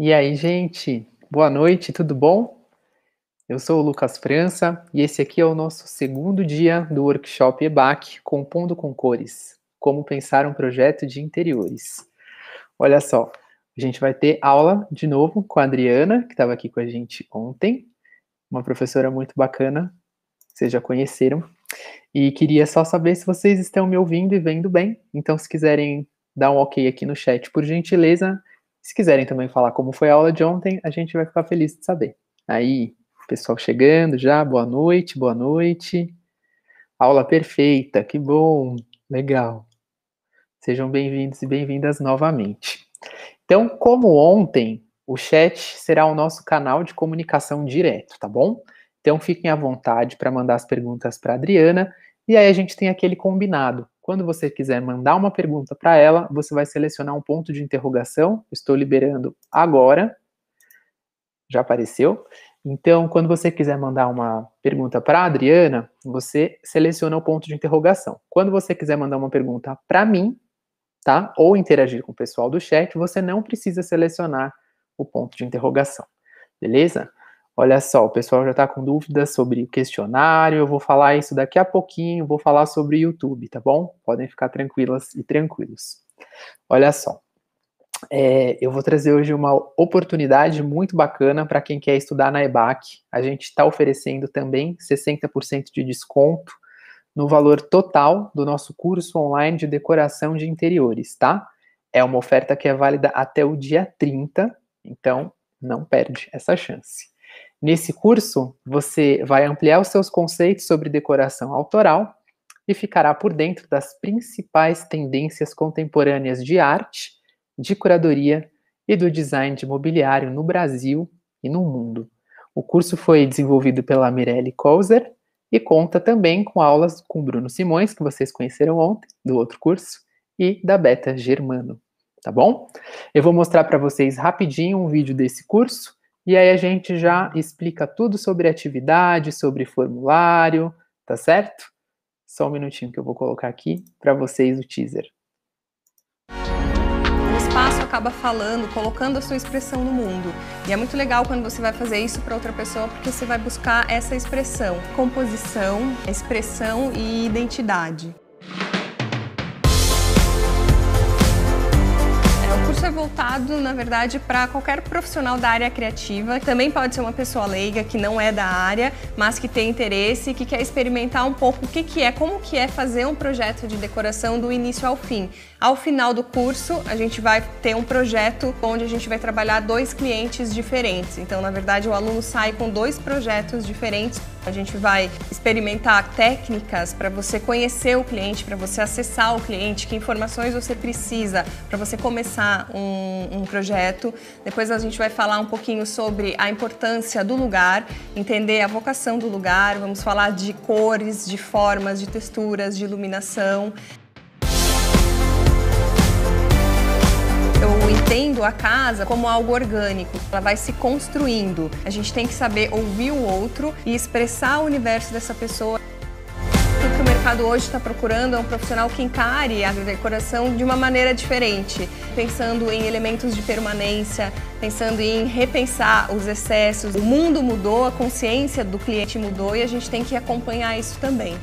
E aí, gente? Boa noite, tudo bom? Eu sou o Lucas França e esse aqui é o nosso segundo dia do workshop EBAC Compondo com Cores, como pensar um projeto de interiores. Olha só, a gente vai ter aula de novo com a Adriana, que estava aqui com a gente ontem, uma professora muito bacana, vocês já conheceram, e queria só saber se vocês estão me ouvindo e vendo bem, então se quiserem dar um ok aqui no chat, por gentileza. Se quiserem também falar como foi a aula de ontem, a gente vai ficar feliz de saber. Aí, pessoal chegando já, boa noite, boa noite. Aula perfeita, que bom, legal. Sejam bem-vindos e bem-vindas novamente. Então, como ontem, o chat será o nosso canal de comunicação direto, tá bom? Então, fiquem à vontade para mandar as perguntas para a Adriana, e aí a gente tem aquele combinado. Quando você quiser mandar uma pergunta para ela, você vai selecionar um ponto de interrogação. Estou liberando agora. Já apareceu. Então, quando você quiser mandar uma pergunta para a Adriana, você seleciona o ponto de interrogação. Quando você quiser mandar uma pergunta para mim, tá? Ou interagir com o pessoal do chat, você não precisa selecionar o ponto de interrogação. Beleza? Olha só, o pessoal já está com dúvidas sobre o questionário, eu vou falar isso daqui a pouquinho, vou falar sobre o YouTube, tá bom? Podem ficar tranquilas e tranquilos. Olha só, eu vou trazer hoje uma oportunidade muito bacana para quem quer estudar na EBAC. A gente está oferecendo também 60% de desconto no valor total do nosso curso online de decoração de interiores, tá? É uma oferta que é válida até o dia 30, então não perde essa chance. Nesse curso, você vai ampliar os seus conceitos sobre decoração autoral e ficará por dentro das principais tendências contemporâneas de arte, de curadoria e do design de mobiliário no Brasil e no mundo. O curso foi desenvolvido pela Mirelle Kolzer e conta também com aulas com Bruno Simões, que vocês conheceram ontem, do outro curso, e da Beta Germano, tá bom? Eu vou mostrar para vocês rapidinho um vídeo desse curso, e aí a gente já explica tudo sobre atividade, sobre formulário, tá certo? Só um minutinho que eu vou colocar aqui para vocês o teaser. O espaço acaba falando, colocando a sua expressão no mundo. E é muito legal quando você vai fazer isso para outra pessoa, porque você vai buscar essa expressão, composição, expressão e identidade. O curso é voltado, na verdade, para qualquer profissional da área criativa. Também pode ser uma pessoa leiga que não é da área, mas que tem interesse e que quer experimentar um pouco como que é fazer um projeto de decoração do início ao fim. Ao final do curso, a gente vai ter um projeto onde a gente vai trabalhar 2 clientes diferentes. Então, na verdade, o aluno sai com 2 projetos diferentes. A gente vai experimentar técnicas para você conhecer o cliente, para você acessar o cliente, que informações você precisa para você começar um projeto. Depois a gente vai falar um pouquinho sobre a importância do lugar, entender a vocação do lugar, vamos falar de cores, de formas, de texturas, de iluminação. Eu entendo a casa como algo orgânico, ela vai se construindo. A gente tem que saber ouvir o outro e expressar o universo dessa pessoa. O que o mercado hoje está procurando é um profissional que encare a decoração de uma maneira diferente, pensando em elementos de permanência, pensando em repensar os excessos. O mundo mudou, a consciência do cliente mudou e a gente tem que acompanhar isso também.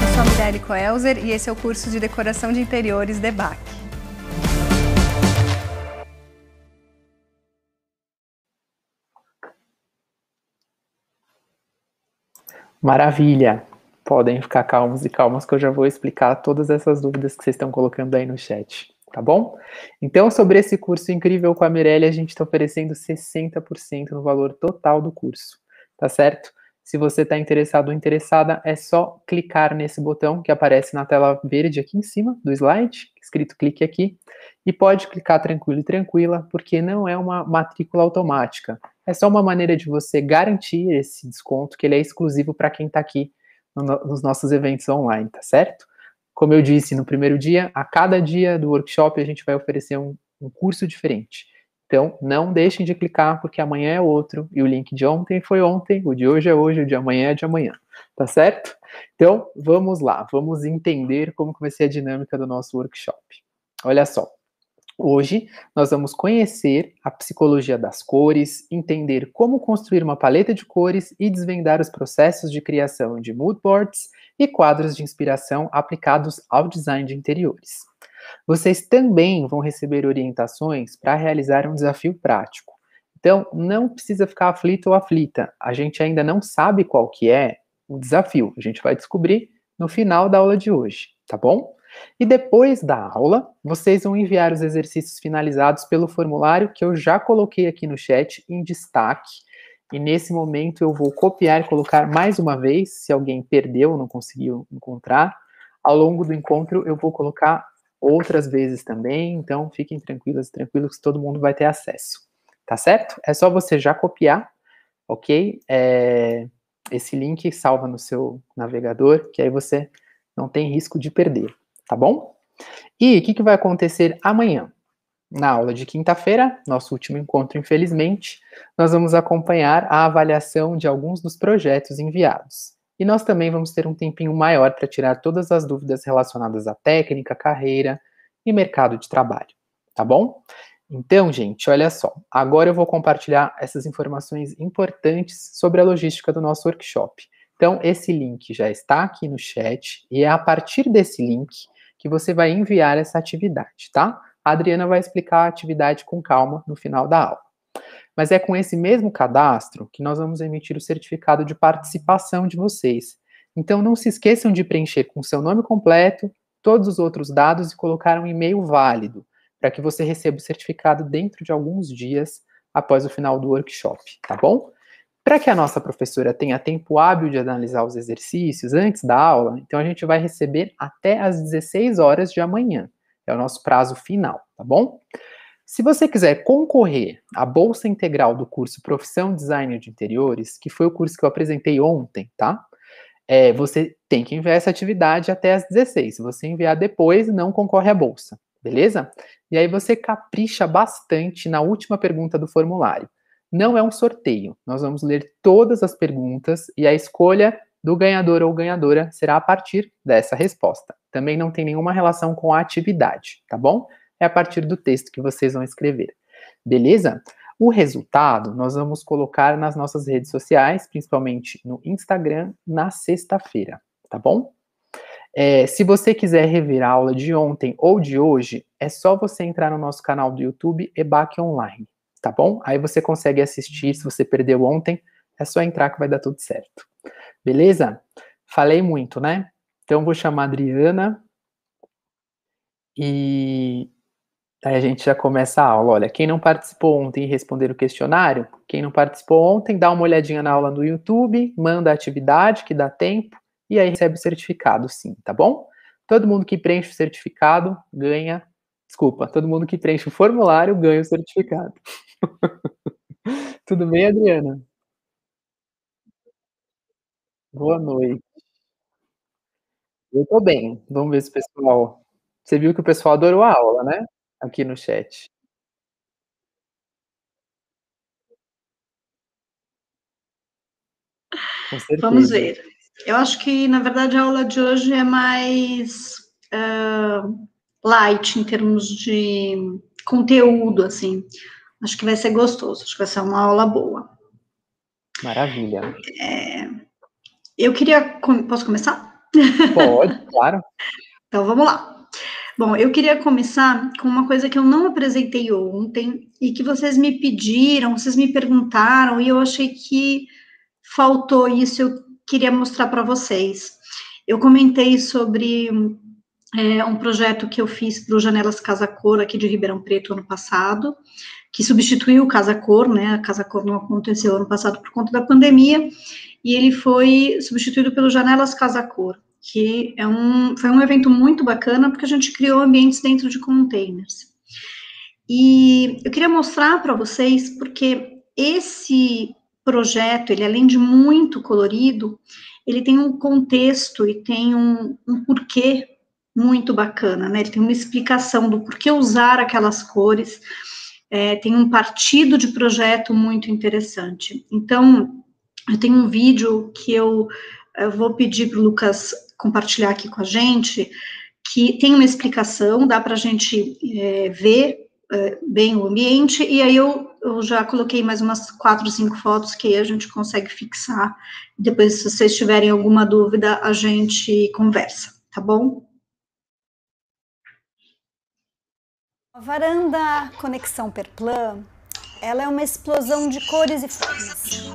Eu sou a Mirelle Kolzer e esse é o curso de decoração de interiores da EBAC. Maravilha! Podem ficar calmos e calmas que eu já vou explicar todas essas dúvidas que vocês estão colocando aí no chat, tá bom? Então, sobre esse curso incrível com a Mirelle, a gente está oferecendo 60% no valor total do curso, tá certo? Se você está interessado ou interessada, é só clicar nesse botão que aparece na tela verde aqui em cima do slide, escrito clique aqui, e pode clicar tranquilo e tranquila, porque não é uma matrícula automática. É só uma maneira de você garantir esse desconto, que ele é exclusivo para quem está aqui nos nossos eventos online, tá certo? Como eu disse no primeiro dia, a cada dia do workshop a gente vai oferecer um curso diferente. Então, não deixem de clicar, porque amanhã é outro, e o link de ontem foi ontem, o de hoje é hoje, o de amanhã é de amanhã, tá certo? Então, vamos lá, vamos entender como que vai ser a dinâmica do nosso workshop. Olha só, Hoje, nós vamos conhecer a psicologia das cores, entender como construir uma paleta de cores e desvendar os processos de criação de mood boards e quadros de inspiração aplicados ao design de interiores. Vocês também vão receber orientações para realizar um desafio prático. Então, não precisa ficar aflito ou aflita. A gente ainda não sabe qual que é o desafio. A gente vai descobrir no final da aula de hoje, tá bom? E depois da aula, vocês vão enviar os exercícios finalizados pelo formulário que eu já coloquei aqui no chat em destaque. E nesse momento eu vou copiar e colocar mais uma vez, se alguém perdeu ou não conseguiu encontrar. Ao longo do encontro eu vou colocar outras vezes também, então fiquem tranquilos que todo mundo vai ter acesso. Tá certo? É só você já copiar, ok? Esse link salva no seu navegador, que aí você não tem risco de perder, tá bom? E o que vai acontecer amanhã? Na aula de quinta-feira, nosso último encontro, infelizmente, nós vamos acompanhar a avaliação de alguns dos projetos enviados. E nós também vamos ter um tempinho maior para tirar todas as dúvidas relacionadas à técnica, carreira e mercado de trabalho, tá bom? Então, gente, olha só, agora eu vou compartilhar essas informações importantes sobre a logística do nosso workshop. Então, esse link já está aqui no chat e é a partir desse link que você vai enviar essa atividade, tá? A Adriana vai explicar a atividade com calma no final da aula. Mas é com esse mesmo cadastro que nós vamos emitir o certificado de participação de vocês. Então, não se esqueçam de preencher com seu nome completo, todos os outros dados e colocar um e-mail válido, para que você receba o certificado dentro de alguns dias após o final do workshop, tá bom? Para que a nossa professora tenha tempo hábil de analisar os exercícios antes da aula, então a gente vai receber até às 16 horas de amanhã. É o nosso prazo final, tá bom? Se você quiser concorrer à bolsa integral do curso Profissão Designer de Interiores, que foi o curso que eu apresentei ontem, tá? Você tem que enviar essa atividade até às 16. Se você enviar depois, não concorre à bolsa, beleza? E aí você capricha bastante na última pergunta do formulário. Não é um sorteio, nós vamos ler todas as perguntas e a escolha do ganhador ou ganhadora será a partir dessa resposta. Também não tem nenhuma relação com a atividade, tá bom? É a partir do texto que vocês vão escrever, beleza? O resultado nós vamos colocar nas nossas redes sociais, principalmente no Instagram, na sexta-feira, tá bom? Se você quiser rever a aula de ontem ou de hoje, é só você entrar no nosso canal do YouTube EBAC Online, tá bom? Aí você consegue assistir, se você perdeu ontem, é só entrar que vai dar tudo certo. Beleza? Falei muito, né? Então vou chamar a Adriana e aí a gente já começa a aula. Olha, quem não participou ontem e responder o questionário, quem não participou ontem, dá uma olhadinha na aula no YouTube, manda a atividade que dá tempo e aí recebe o certificado sim, tá bom? Todo mundo que preenche o certificado ganha... Desculpa, todo mundo que preenche o formulário ganha o certificado. Tudo bem, Adriana? Boa noite. Eu tô bem. Vamos ver se o pessoal... Você viu que o pessoal adorou a aula, né? Aqui no chat. Com Vamos certeza. ver. Eu acho que, na verdade, a aula de hoje é mais light em termos de conteúdo, assim. Acho que vai ser gostoso, acho que vai ser uma aula boa. Maravilha. Eu queria... Posso começar? Pode, claro. Então, vamos lá. Bom, eu queria começar com uma coisa que eu não apresentei ontem e que vocês me pediram, vocês me perguntaram, e eu achei que faltou isso, eu queria mostrar para vocês. Eu comentei sobre um projeto que eu fiz para o Janelas Casa Cor, aqui de Ribeirão Preto, ano passado, que substituiu o Casa Cor, né? A Casa Cor não aconteceu ano passado por conta da pandemia, e ele foi substituído pelo Janelas Casa Cor, que foi um evento muito bacana, porque a gente criou ambientes dentro de containers. E eu queria mostrar para vocês, porque esse projeto, ele além de muito colorido, ele tem um contexto e tem um porquê muito bacana, né? Ele tem uma explicação do porquê usar aquelas cores, tem um partido de projeto muito interessante. Então, eu tenho um vídeo que eu vou pedir para o Lucas compartilhar aqui com a gente, que tem uma explicação, dá para a gente ver bem o ambiente, e aí eu já coloquei mais umas 4, 5 fotos que aí a gente consegue fixar. Depois, se vocês tiverem alguma dúvida, a gente conversa, tá bom? A varanda Conexão Perplan, ela é uma explosão de cores e formas.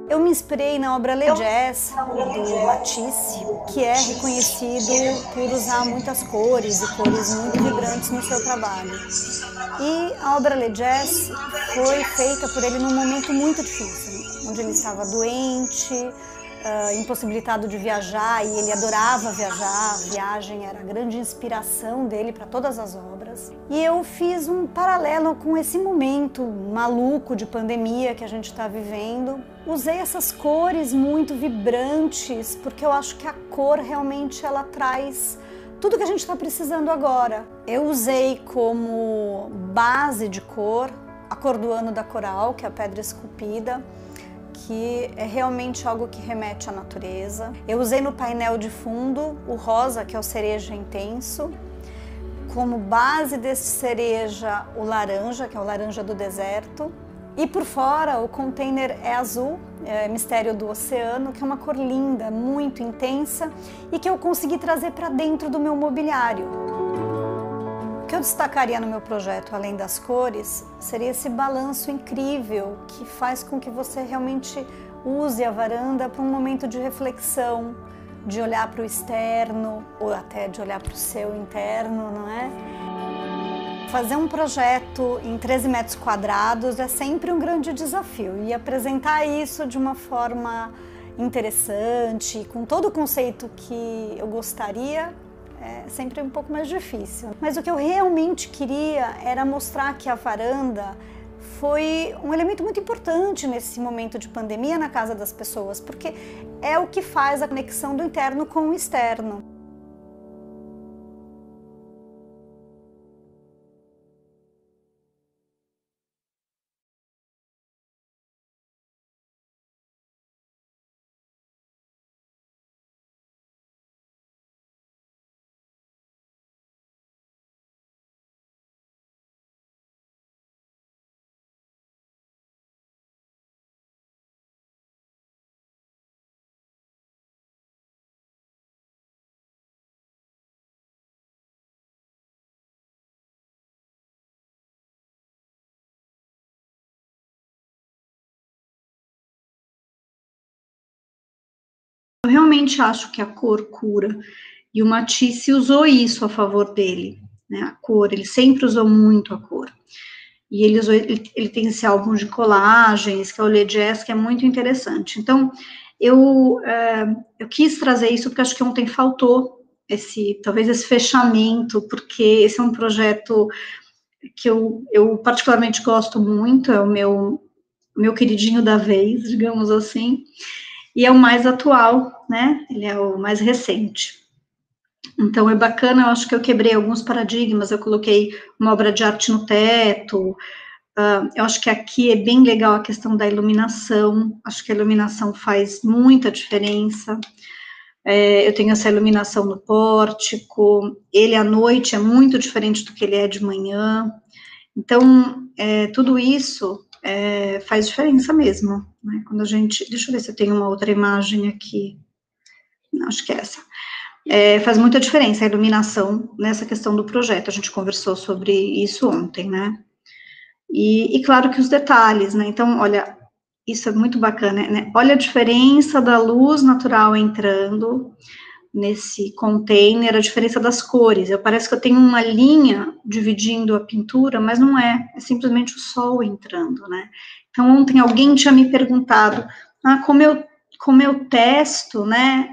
Eu me inspirei na obra Le Jazz, do Matisse, que é reconhecido por usar muitas cores e cores muito vibrantes no seu trabalho. E a obra Le Jazz foi feita por ele num momento muito difícil, onde ele estava doente, impossibilitado de viajar, e ele adorava viajar. A viagem era a grande inspiração dele para todas as obras. E eu fiz um paralelo com esse momento maluco de pandemia que a gente está vivendo. Usei essas cores muito vibrantes, porque eu acho que a cor realmente ela traz tudo que a gente está precisando agora. Eu usei como base de cor a cor do ano da Coral, que é a pedra esculpida, que é realmente algo que remete à natureza. Eu usei no painel de fundo o rosa, que é o cereja intenso. Como base desse cereja, o laranja, que é o laranja do deserto. E por fora, o container é azul, é Mistério do Oceano, que é uma cor linda, muito intensa e que eu consegui trazer para dentro do meu mobiliário. O que eu destacaria no meu projeto, além das cores, seria esse balanço incrível que faz com que você realmente use a varanda para um momento de reflexão, de olhar para o externo ou até de olhar para o seu interno, não é? Fazer um projeto em 13 metros quadrados é sempre um grande desafio, e apresentar isso de uma forma interessante, com todo o conceito que eu gostaria, é sempre um pouco mais difícil. Mas o que eu realmente queria era mostrar que a varanda foi um elemento muito importante nesse momento de pandemia na casa das pessoas, porque é o que faz a conexão do interno com o externo. Eu realmente acho que a cor cura, e o Matisse usou isso a favor dele, né? A cor, ele sempre usou muito a cor. E ele tem esse álbum de colagens, que é o Le Jazz, que é muito interessante. Então, eu quis trazer isso porque acho que ontem faltou talvez esse fechamento, porque esse é um projeto que eu particularmente gosto muito, é o meu queridinho da vez, digamos assim, e é o mais atual, né? Ele é o mais recente. Então, é bacana, eu acho que eu quebrei alguns paradigmas, eu coloquei uma obra de arte no teto. Eu acho que aqui é bem legal a questão da iluminação, acho que a iluminação faz muita diferença. Eu tenho essa iluminação no pórtico, ele à noite é muito diferente do que ele é de manhã. Então, tudo isso faz diferença mesmo, né? Quando a gente, deixa eu ver se eu tenho uma outra imagem aqui, não, acho que é essa. Faz muita diferença a iluminação nessa questão do projeto, a gente conversou sobre isso ontem, né? E claro que os detalhes, né? Então, olha, isso é muito bacana, né? Olha a diferença da luz natural entrando nesse container, a diferença das cores. Parece que eu tenho uma linha dividindo a pintura, mas não é simplesmente o sol entrando, né? Então, ontem alguém tinha me perguntado, como eu testo, né,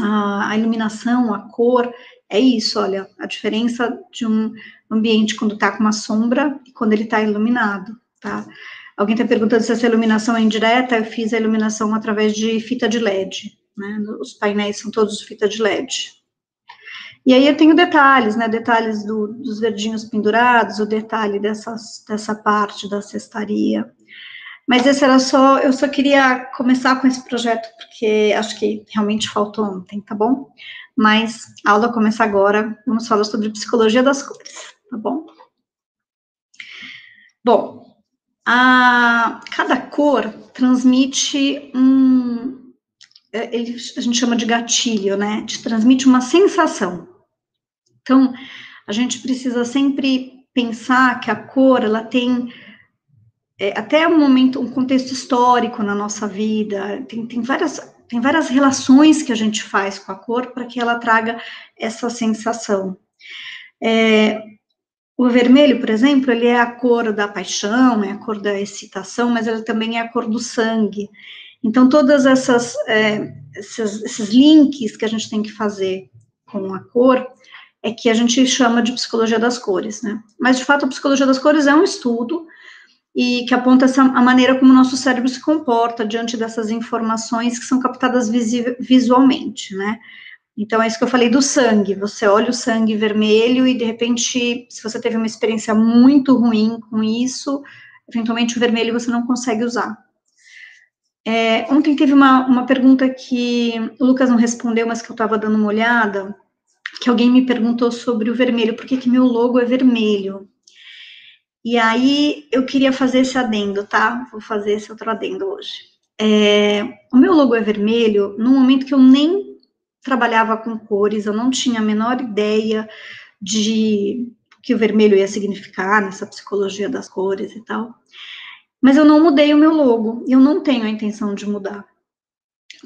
a iluminação, a cor, é isso, olha, a diferença de um ambiente quando tá com uma sombra e quando ele tá iluminado, tá? Alguém tá perguntando se essa iluminação é indireta, eu fiz a iluminação através de fita de LED, né? Os painéis são todos de fita de LED. E aí eu tenho detalhes, né? Detalhes dos verdinhos pendurados, o detalhe dessa parte da cestaria. Mas esse era só, eu só queria começar com esse projeto, porque acho que realmente faltou ontem, tá bom? Mas a aula começa agora, vamos falar sobre psicologia das cores, tá bom? Bom, cada cor transmite a gente chama de gatilho, né? Te transmite uma sensação. Então, a gente precisa sempre pensar que a cor, ela tem até um momento, um contexto histórico na nossa vida, tem várias relações que a gente faz com a cor para que ela traga essa sensação. O vermelho, por exemplo, ele é a cor da paixão, é a cor da excitação, mas ele também é a cor do sangue. Então, todas esses links que a gente tem que fazer com a cor é que a gente chama de psicologia das cores, né? Mas, de fato, a psicologia das cores é um estudo e que aponta a maneira como o nosso cérebro se comporta diante dessas informações que são captadas visualmente, né? Então, é isso que eu falei do sangue. Você olha o sangue vermelho e, de repente, se você teve uma experiência muito ruim com isso, eventualmente o vermelho você não consegue usar. Ontem teve uma pergunta que o Lucas não respondeu, mas que eu estava dando uma olhada, que alguém me perguntou sobre o vermelho, por que meu logo é vermelho? E aí, eu queria fazer esse adendo, tá? Vou fazer esse outro adendo hoje. O meu logo é vermelho no momento que eu nem trabalhava com cores, eu não tinha a menor ideia de o que o vermelho ia significar nessa psicologia das cores e tal. Mas eu não mudei o meu logo, e eu não tenho a intenção de mudar.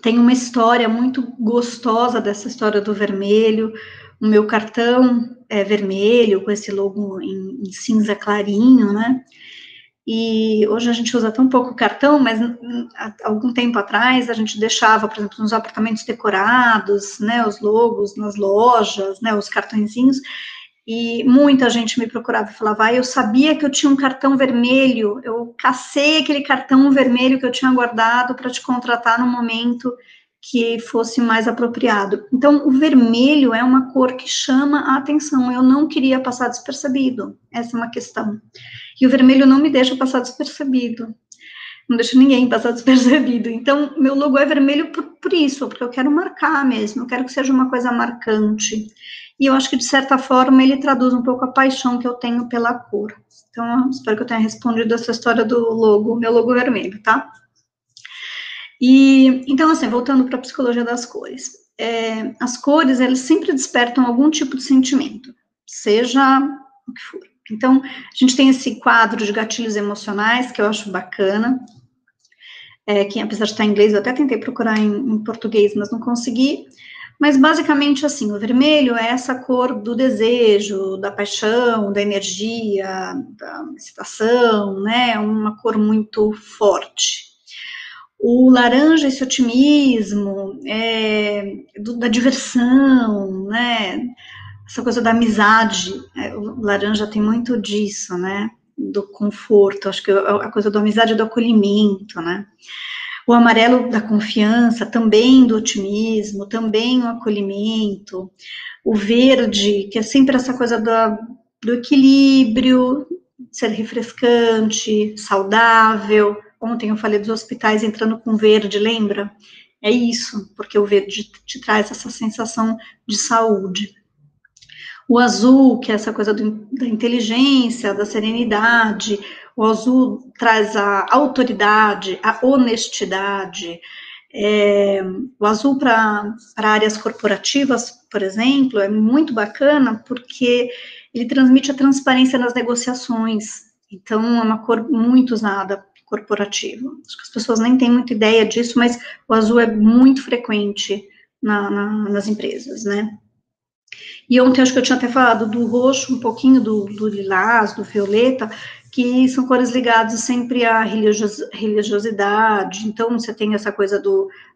Tem uma história muito gostosa dessa história do vermelho. O meu cartão é vermelho, com esse logo em cinza clarinho, né? E hoje a gente usa tão pouco cartão, mas há algum tempo atrás a gente deixava, por exemplo, nos apartamentos decorados, né, os logos nas lojas, né, os cartõezinhos, e muita gente me procurava e falava, eu sabia que eu tinha um cartão vermelho, eu cacei aquele cartão vermelho que eu tinha guardado para te contratar no momento que fosse mais apropriado. Então, o vermelho é uma cor que chama a atenção, eu não queria passar despercebido, essa é uma questão. E o vermelho não me deixa passar despercebido, não deixa ninguém passar despercebido. Então, meu logo é vermelho por isso, porque eu quero marcar mesmo, eu quero que seja uma coisa marcante. E eu acho que, de certa forma, ele traduz um pouco a paixão que eu tenho pela cor. Então, espero que eu tenha respondido essa história do logo, meu logo vermelho, tá? E, então, assim, voltando para a psicologia das cores. As cores, elas sempre despertam algum tipo de sentimento, seja o que for. Então, a gente tem esse quadro de gatilhos emocionais, que eu acho bacana, que apesar de estar em inglês, eu até tentei procurar em português, mas não consegui. Mas, basicamente, assim, o vermelho é essa cor do desejo, da paixão, da energia, da excitação, né? Uma cor muito forte. O laranja, esse otimismo, da diversão, né? Essa coisa da amizade, o laranja tem muito disso, né? Do conforto, acho que a coisa da amizade e do acolhimento, né? O amarelo da confiança, também do otimismo, também o acolhimento. O verde, que é sempre essa coisa do equilíbrio, ser refrescante, saudável. Ontem eu falei dos hospitais entrando com verde, lembra? É isso, porque o verde te traz essa sensação de saúde. O azul, que é essa coisa da inteligência, da serenidade. O azul traz a autoridade, a honestidade. O azul para áreas corporativas, por exemplo, é muito bacana porque ele transmite a transparência nas negociações. Então, é uma cor muito usada corporativa. Acho que as pessoas nem têm muita ideia disso, mas o azul é muito frequente nas empresas, né? E ontem acho que eu tinha até falado do roxo, um pouquinho do lilás, do violeta, que são cores ligadas sempre à religiosidade. Então, você tem essa coisa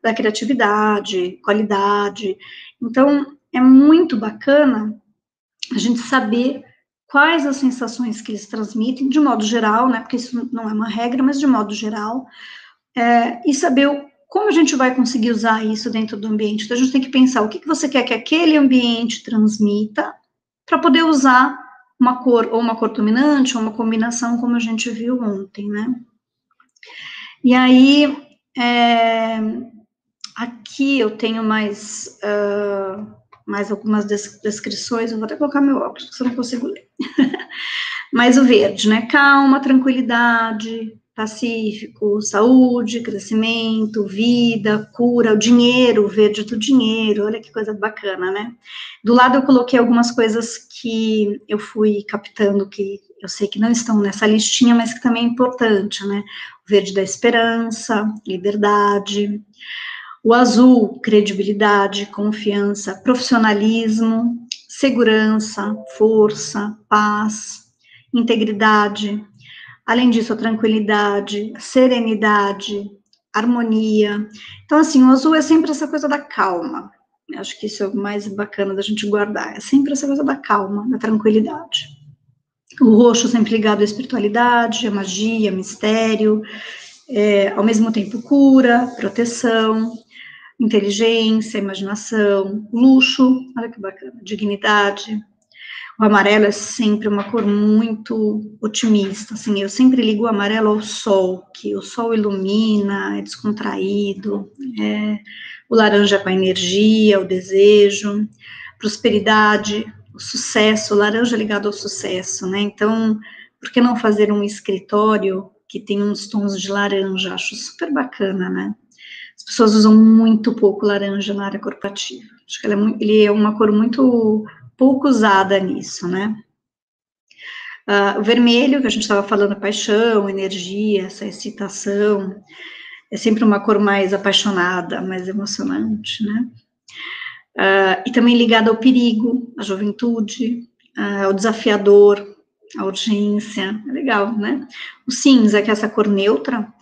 da criatividade, qualidade. Então, é muito bacana a gente saber quais as sensações que eles transmitem, de modo geral, né? Porque isso não é uma regra, mas de modo geral, e saber como a gente vai conseguir usar isso dentro do ambiente. Então, a gente tem que pensar o que você quer que aquele ambiente transmita para poder usar uma cor, ou uma cor dominante, ou uma combinação, como a gente viu ontem, né? E aí, aqui eu tenho mais algumas descrições, eu vou até colocar meu óculos, porque eu não consigo ler. Mas o verde, né? Calma, tranquilidade, pacífico, saúde, crescimento, vida, cura, o dinheiro, o verde do dinheiro, olha que coisa bacana, né? Do lado eu coloquei algumas coisas que eu fui captando, que eu sei que não estão nessa listinha, mas que também é importante, né? O verde da esperança, liberdade. O azul, credibilidade, confiança, profissionalismo, segurança, força, paz, integridade. Além disso, a tranquilidade, a serenidade, harmonia. Então, assim, o azul é sempre essa coisa da calma. Eu acho que isso é o mais bacana da gente guardar. É sempre essa coisa da calma, da tranquilidade. O roxo sempre ligado à espiritualidade, à magia, mistério, ao mesmo tempo cura, proteção, inteligência, imaginação, luxo, olha que bacana, dignidade. O amarelo é sempre uma cor muito otimista, assim, eu sempre ligo o amarelo ao sol, que o sol ilumina, é descontraído, o laranja com a energia, o desejo, prosperidade, o sucesso, o laranja ligado ao sucesso, né, então, por que não fazer um escritório que tem uns tons de laranja? Acho super bacana, né. As pessoas usam muito pouco laranja na área corporativa. Acho que ele é uma cor muito pouco usada nisso, né? O vermelho, que a gente estava falando, paixão, energia, essa excitação, é sempre uma cor mais apaixonada, mais emocionante, né? E também ligada ao perigo, à juventude, ao desafiador, à urgência, é legal, né? O cinza, que é essa cor neutra,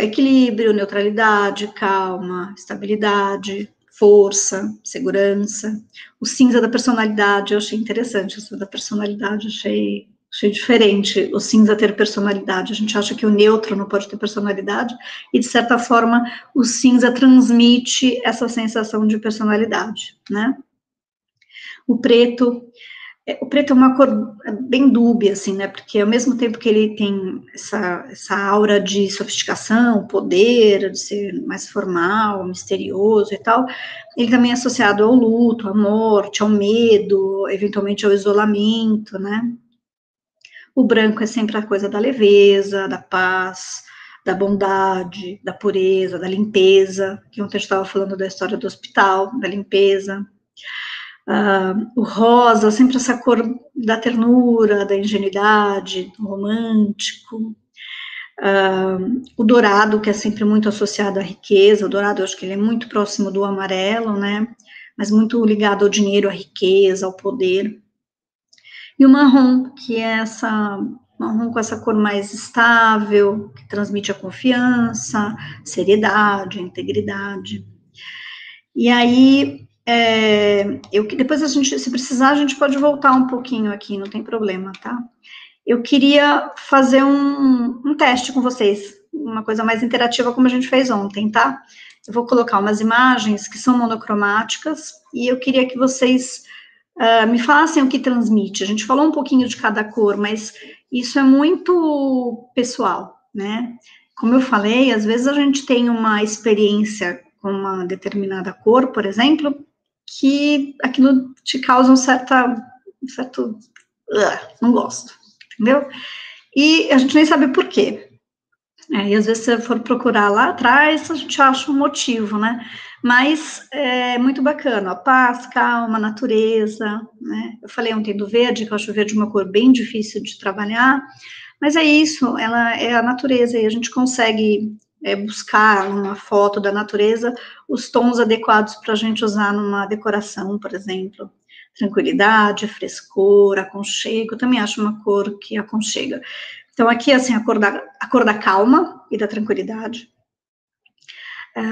equilíbrio, neutralidade, calma, estabilidade, força, segurança. O cinza da personalidade, eu achei interessante, isso da personalidade, achei diferente, o cinza ter personalidade. A gente acha que o neutro não pode ter personalidade, e de certa forma o cinza transmite essa sensação de personalidade, né? O preto é uma cor bem dúbia, assim, né, porque ao mesmo tempo que ele tem essa aura de sofisticação, poder, de ser mais formal, misterioso e tal, ele também é associado ao luto, à morte, ao medo, eventualmente ao isolamento, né. O branco é sempre a coisa da leveza, da paz, da bondade, da pureza, da limpeza, que ontem a gente estava falando da história do hospital, da limpeza. O rosa, sempre essa cor da ternura, da ingenuidade, do romântico. O dourado, que é sempre muito associado à riqueza, o dourado eu acho que ele é muito próximo do amarelo, né, mas muito ligado ao dinheiro, à riqueza, ao poder. E o marrom, que é marrom com essa cor mais estável, que transmite a confiança, seriedade, a integridade. E aí, depois a gente, se precisar, a gente pode voltar um pouquinho aqui, não tem problema, tá? Eu queria fazer um teste com vocês, uma coisa mais interativa como a gente fez ontem, tá? Eu vou colocar umas imagens que são monocromáticas e eu queria que vocês me falassem o que transmite. A gente falou um pouquinho de cada cor, mas isso é muito pessoal, né? Como eu falei, às vezes a gente tem uma experiência com uma determinada cor, por exemplo, que aquilo te causa um certo não gosto, entendeu? E a gente nem sabe por quê. E às vezes, se você for procurar lá atrás, a gente acha um motivo, né? Mas é muito bacana, a paz, calma, natureza, né? Eu falei ontem do verde, que eu acho o verde uma cor bem difícil de trabalhar, mas é isso, ela é a natureza, e a gente consegue buscar numa foto da natureza os tons adequados para a gente usar numa decoração, por exemplo. Tranquilidade, frescor, aconchego, eu também acho uma cor que aconchega. Então, aqui, assim, a cor da calma e da tranquilidade.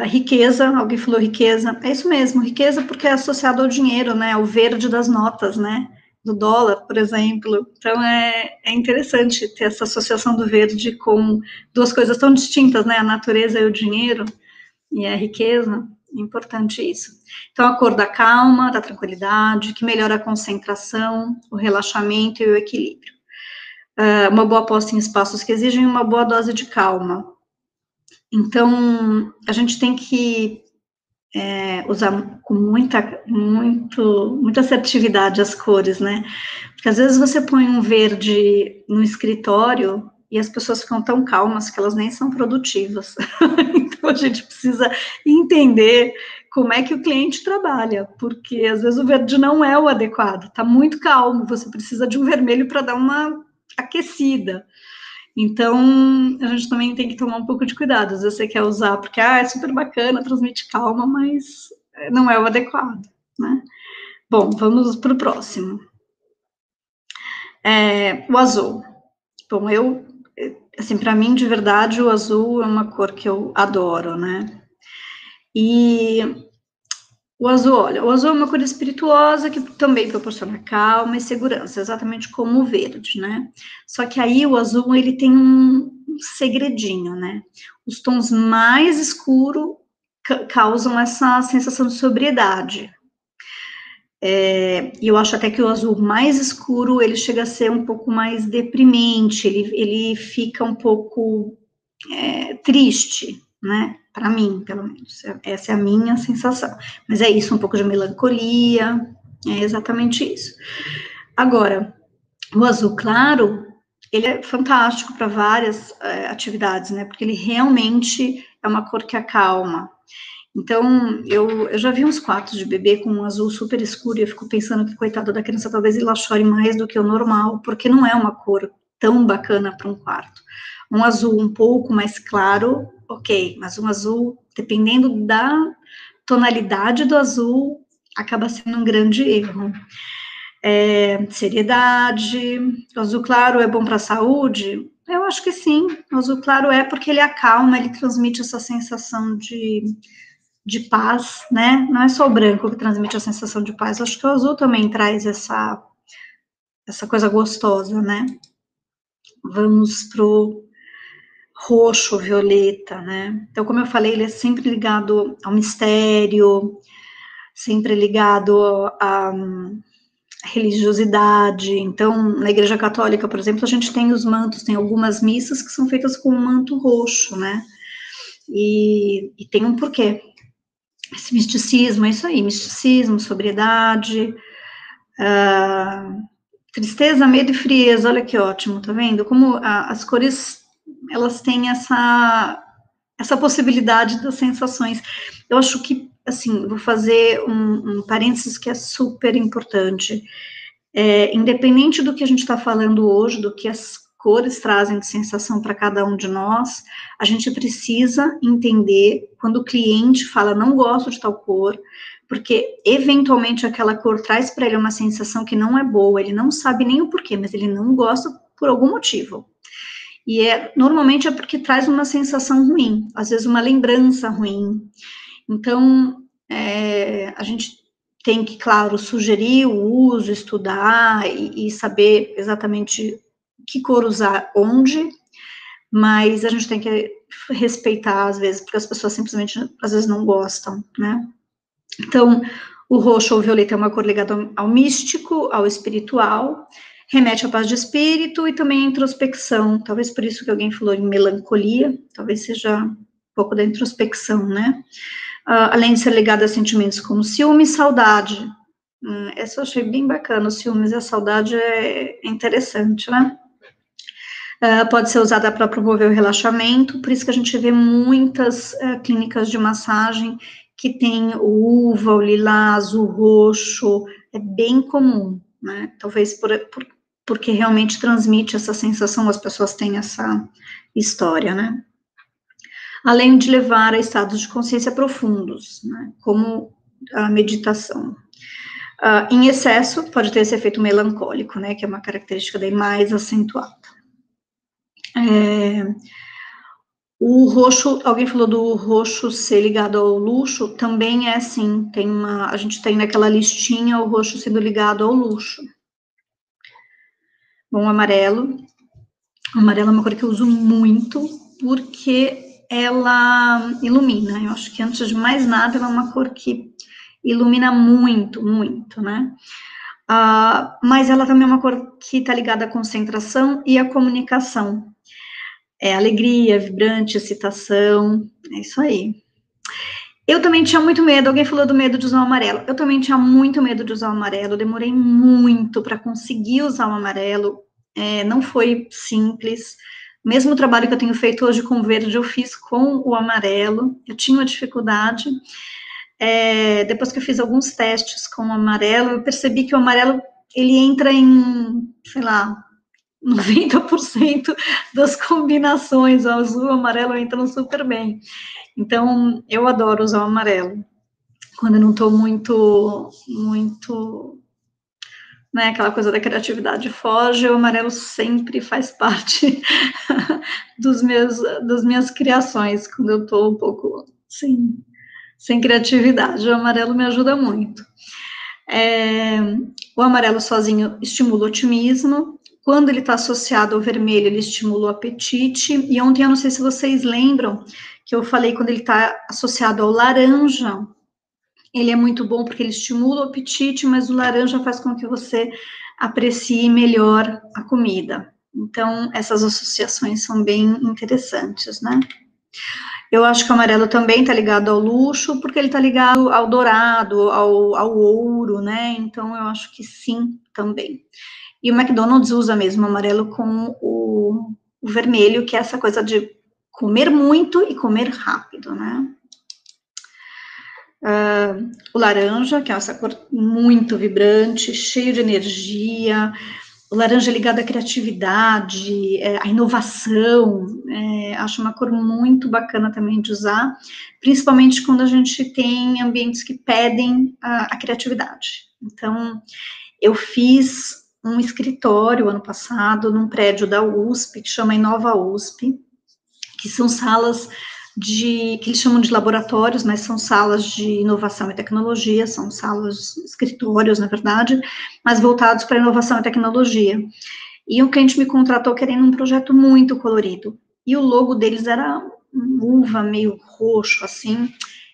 Riqueza, alguém falou riqueza, é isso mesmo, riqueza porque é associado ao dinheiro, né, ao verde das notas, né, do dólar, por exemplo. Então, é interessante ter essa associação do verde com duas coisas tão distintas, né, a natureza e o dinheiro, e a riqueza, é importante isso. Então, a cor da calma, da tranquilidade, que melhora a concentração, o relaxamento e o equilíbrio. Uma boa posta em espaços que exigem uma boa dose de calma. Então, a gente tem que usar com muita assertividade as cores, né? Porque às vezes você põe um verde no escritório e as pessoas ficam tão calmas que elas nem são produtivas. Então a gente precisa entender como é que o cliente trabalha, porque às vezes o verde não é o adequado, está muito calmo, você precisa de um vermelho para dar uma aquecida. Então, a gente também tem que tomar um pouco de cuidado. Às vezes você quer usar porque é super bacana, transmite calma, mas não é o adequado, né? Bom, vamos para o próximo. O azul. Bom, assim, para mim, de verdade, o azul é uma cor que eu adoro, né? E o azul, olha, o azul é uma cor espirituosa que também proporciona calma e segurança, exatamente como o verde, né? Só que aí o azul, ele tem um segredinho, né? Os tons mais escuros causam essa sensação de sobriedade. E eu acho até que o azul mais escuro, ele chega a ser um pouco mais deprimente, ele fica um pouco triste, né? Para mim, pelo menos, essa é a minha sensação. Mas é isso, um pouco de melancolia, é exatamente isso. Agora, o azul claro, ele é fantástico para várias atividades, né? Porque ele realmente é uma cor que acalma. Então, eu já vi uns quartos de bebê com um azul super escuro e eu fico pensando que, coitada da criança, talvez ela chore mais do que o normal, porque não é uma cor tão bacana para um quarto. Um azul um pouco mais claro, ok, mas um azul, dependendo da tonalidade do azul, acaba sendo um grande erro. Seriedade, o azul claro é bom para a saúde? Eu acho que sim, o azul claro é porque ele acalma, ele transmite essa sensação de paz, né? Não é só o branco que transmite a sensação de paz, acho que o azul também traz essa coisa gostosa, né? Vamos pro roxo, violeta, né? Então, como eu falei, ele é sempre ligado ao mistério, sempre ligado à religiosidade. Então, na Igreja Católica, por exemplo, a gente tem os mantos, tem algumas missas que são feitas com um manto roxo, né? E tem um porquê. Esse misticismo, é isso aí, misticismo, sobriedade, tristeza, medo e frieza, olha que ótimo, tá vendo? Como as cores, elas têm essa possibilidade das sensações. Eu acho que, assim, vou fazer um parênteses que é super importante. Independente do que a gente está falando hoje, do que as cores trazem de sensação para cada um de nós, a gente precisa entender quando o cliente fala, não gosto de tal cor, porque eventualmente aquela cor traz para ele uma sensação que não é boa, ele não sabe nem o porquê, mas ele não gosta por algum motivo. E normalmente é porque traz uma sensação ruim, às vezes uma lembrança ruim. Então, a gente tem que, claro, sugerir o uso, estudar e saber exatamente que cor usar onde, mas a gente tem que respeitar, às vezes, porque as pessoas simplesmente, às vezes, não gostam, né? Então, o roxo ou violeta é uma cor ligada ao místico, ao espiritual, remete à paz de espírito e também à introspecção, talvez por isso que alguém falou em melancolia, talvez seja um pouco da introspecção, né? Além de ser ligada a sentimentos como ciúme e saudade. Essa eu achei bem bacana, os ciúmes e a saudade é interessante, né? Pode ser usada para promover o relaxamento, por isso que a gente vê muitas clínicas de massagem que tem o uva, o lilás, o roxo, é bem comum, né? Talvez porque realmente transmite essa sensação, as pessoas têm essa história, né? Além de levar a estados de consciência profundos, né? Como a meditação. Em excesso, pode ter esse efeito melancólico, né? Que é uma característica daí mais acentuada. O roxo, alguém falou do roxo ser ligado ao luxo, também é assim, a gente tem naquela listinha o roxo sendo ligado ao luxo. Bom, o amarelo é uma cor que eu uso muito, porque ela ilumina, eu acho que antes de mais nada, ela é uma cor que ilumina muito, muito, né? Mas ela também é uma cor que está ligada à concentração e à comunicação. É alegria, vibrante, excitação, é isso aí. Eu também tinha muito medo, alguém falou do medo de usar o amarelo. Eu também tinha muito medo de usar o amarelo, eu demorei muito para conseguir usar o amarelo, não foi simples. Mesmo o trabalho que eu tenho feito hoje com o verde, eu fiz com o amarelo, eu tinha uma dificuldade. Depois que eu fiz alguns testes com o amarelo, eu percebi que o amarelo, ele entra em, sei lá, 90% das combinações, o azul e o amarelo entram super bem. Então, eu adoro usar o amarelo. Quando eu não estou muito, né, aquela coisa da criatividade foge, o amarelo sempre faz parte das minhas criações, quando eu estou um pouco sem criatividade, o amarelo me ajuda muito. O amarelo sozinho estimula o otimismo, quando ele está associado ao vermelho, ele estimula o apetite, e ontem, eu não sei se vocês lembram, que eu falei, quando ele está associado ao laranja, ele é muito bom porque ele estimula o apetite, mas o laranja faz com que você aprecie melhor a comida. Então, essas associações são bem interessantes, né? Eu acho que o amarelo também está ligado ao luxo, porque ele está ligado ao dourado, ao ouro, né? Então, eu acho que sim, também. E o McDonald's usa mesmo o amarelo com o vermelho, que é essa coisa de comer muito e comer rápido, né? O laranja, que é essa cor muito vibrante, cheio de energia. O laranja é ligado à criatividade, à inovação. Acho uma cor muito bacana também de usar, principalmente quando a gente tem ambientes que pedem a criatividade. Então, eu fiz um escritório ano passado num prédio da USP, que chama Inova USP, que são salas que eles chamam de laboratórios, mas são salas de inovação e tecnologia, são salas, escritórios, na verdade, mas voltados para inovação e tecnologia. E o cliente me contratou querendo um projeto muito colorido, e o logo deles era uva meio roxo, assim,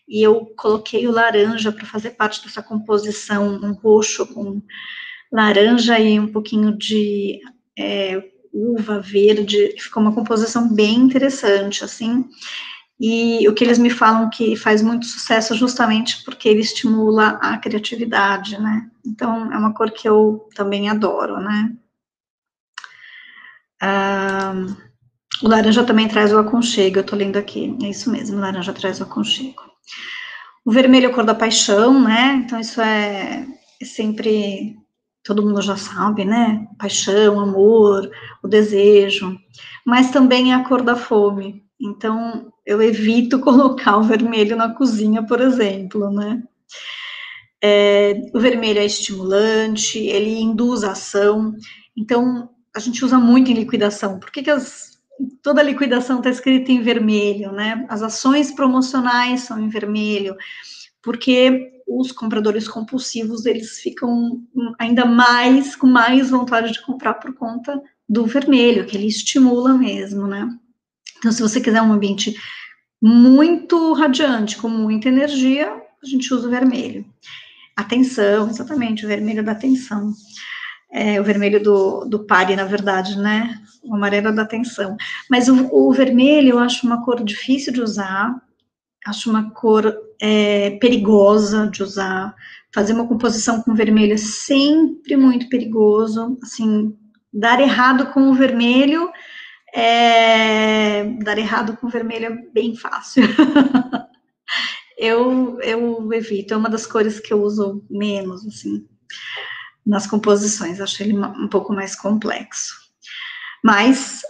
e eu coloquei o laranja para fazer parte dessa composição, um roxo com laranja e um pouquinho de uva verde, ficou uma composição bem interessante, assim. E o que eles me falam que faz muito sucesso justamente porque ele estimula a criatividade, né? Então, é uma cor que eu também adoro, né? O laranja também traz o aconchego, eu tô lendo aqui, é isso mesmo, o laranja traz o aconchego. O vermelho é a cor da paixão, né? Então, isso é sempre, todo mundo já sabe, né? Paixão, amor, o desejo, mas também é a cor da fome. Então, eu evito colocar o vermelho na cozinha, por exemplo, né? O vermelho é estimulante, ele induz a ação, então, a gente usa muito em liquidação. Por que toda liquidação está escrita em vermelho, né? As ações promocionais são em vermelho, porque os compradores compulsivos, eles ficam ainda mais, com mais vontade de comprar por conta do vermelho, que ele estimula mesmo, né? Então, se você quiser um ambiente muito radiante, com muita energia, a gente usa o vermelho. Atenção, exatamente, o vermelho da atenção. O vermelho do pare, na verdade, né? O amarelo é da atenção. Mas o vermelho eu acho uma cor difícil de usar, acho uma cor perigosa de usar. Fazer uma composição com vermelho é sempre muito perigoso. Assim, dar errado com o vermelho dar errado com vermelho é bem fácil. eu evito, é uma das cores que eu uso menos, assim, nas composições, acho ele um pouco mais complexo. Mas,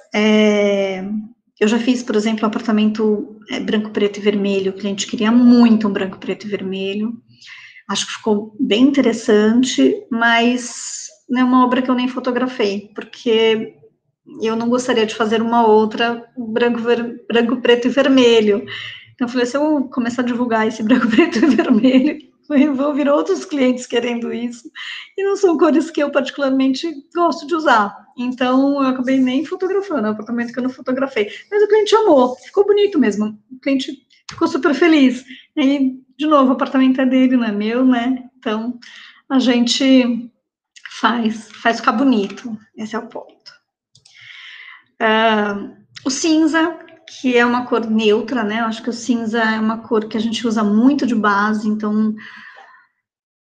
eu já fiz, por exemplo, um apartamento branco, preto e vermelho, o cliente queria muito um branco, preto e vermelho, acho que ficou bem interessante, mas não é uma obra que eu nem fotografei, porque eu não gostaria de fazer uma outra branco, preto e vermelho. Então, eu falei, se eu começar a divulgar esse branco, preto e vermelho, vou vir outros clientes querendo isso, e não são cores que eu particularmente gosto de usar. Então, eu acabei nem fotografando, é um apartamento que eu não fotografei. Mas o cliente amou, ficou bonito mesmo, o cliente ficou super feliz. E, de novo, o apartamento é dele, não é meu, né? Então, a gente faz ficar bonito, esse é o ponto. O cinza, que é uma cor neutra, né? Eu acho que o cinza é uma cor que a gente usa muito de base, então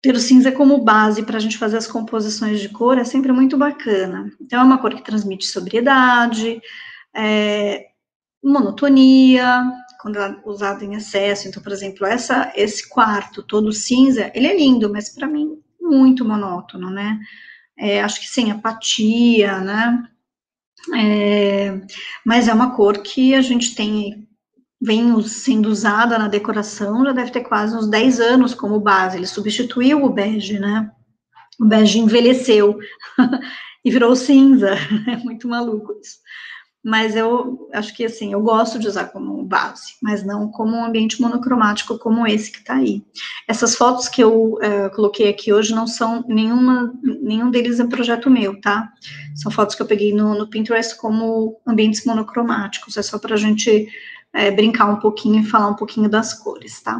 ter o cinza como base para a gente fazer as composições de cor é sempre muito bacana. Então, é uma cor que transmite sobriedade, monotonia, quando ela é usada em excesso. Então, por exemplo, esse quarto todo cinza, ele é lindo, mas para mim, muito monótono, né? Acho que sem apatia, né? Mas é uma cor que a gente vem sendo usada na decoração, já deve ter quase uns 10 anos como base. Ele substituiu o bege, né? O bege envelheceu e virou cinza. É muito maluco isso. Mas eu acho que, assim, eu gosto de usar como base, mas não como um ambiente monocromático como esse que está aí. Essas fotos que eu coloquei aqui hoje não são nenhum deles é projeto meu, tá? São fotos que eu peguei no Pinterest como ambientes monocromáticos, é só para a gente brincar um pouquinho e falar um pouquinho das cores, tá?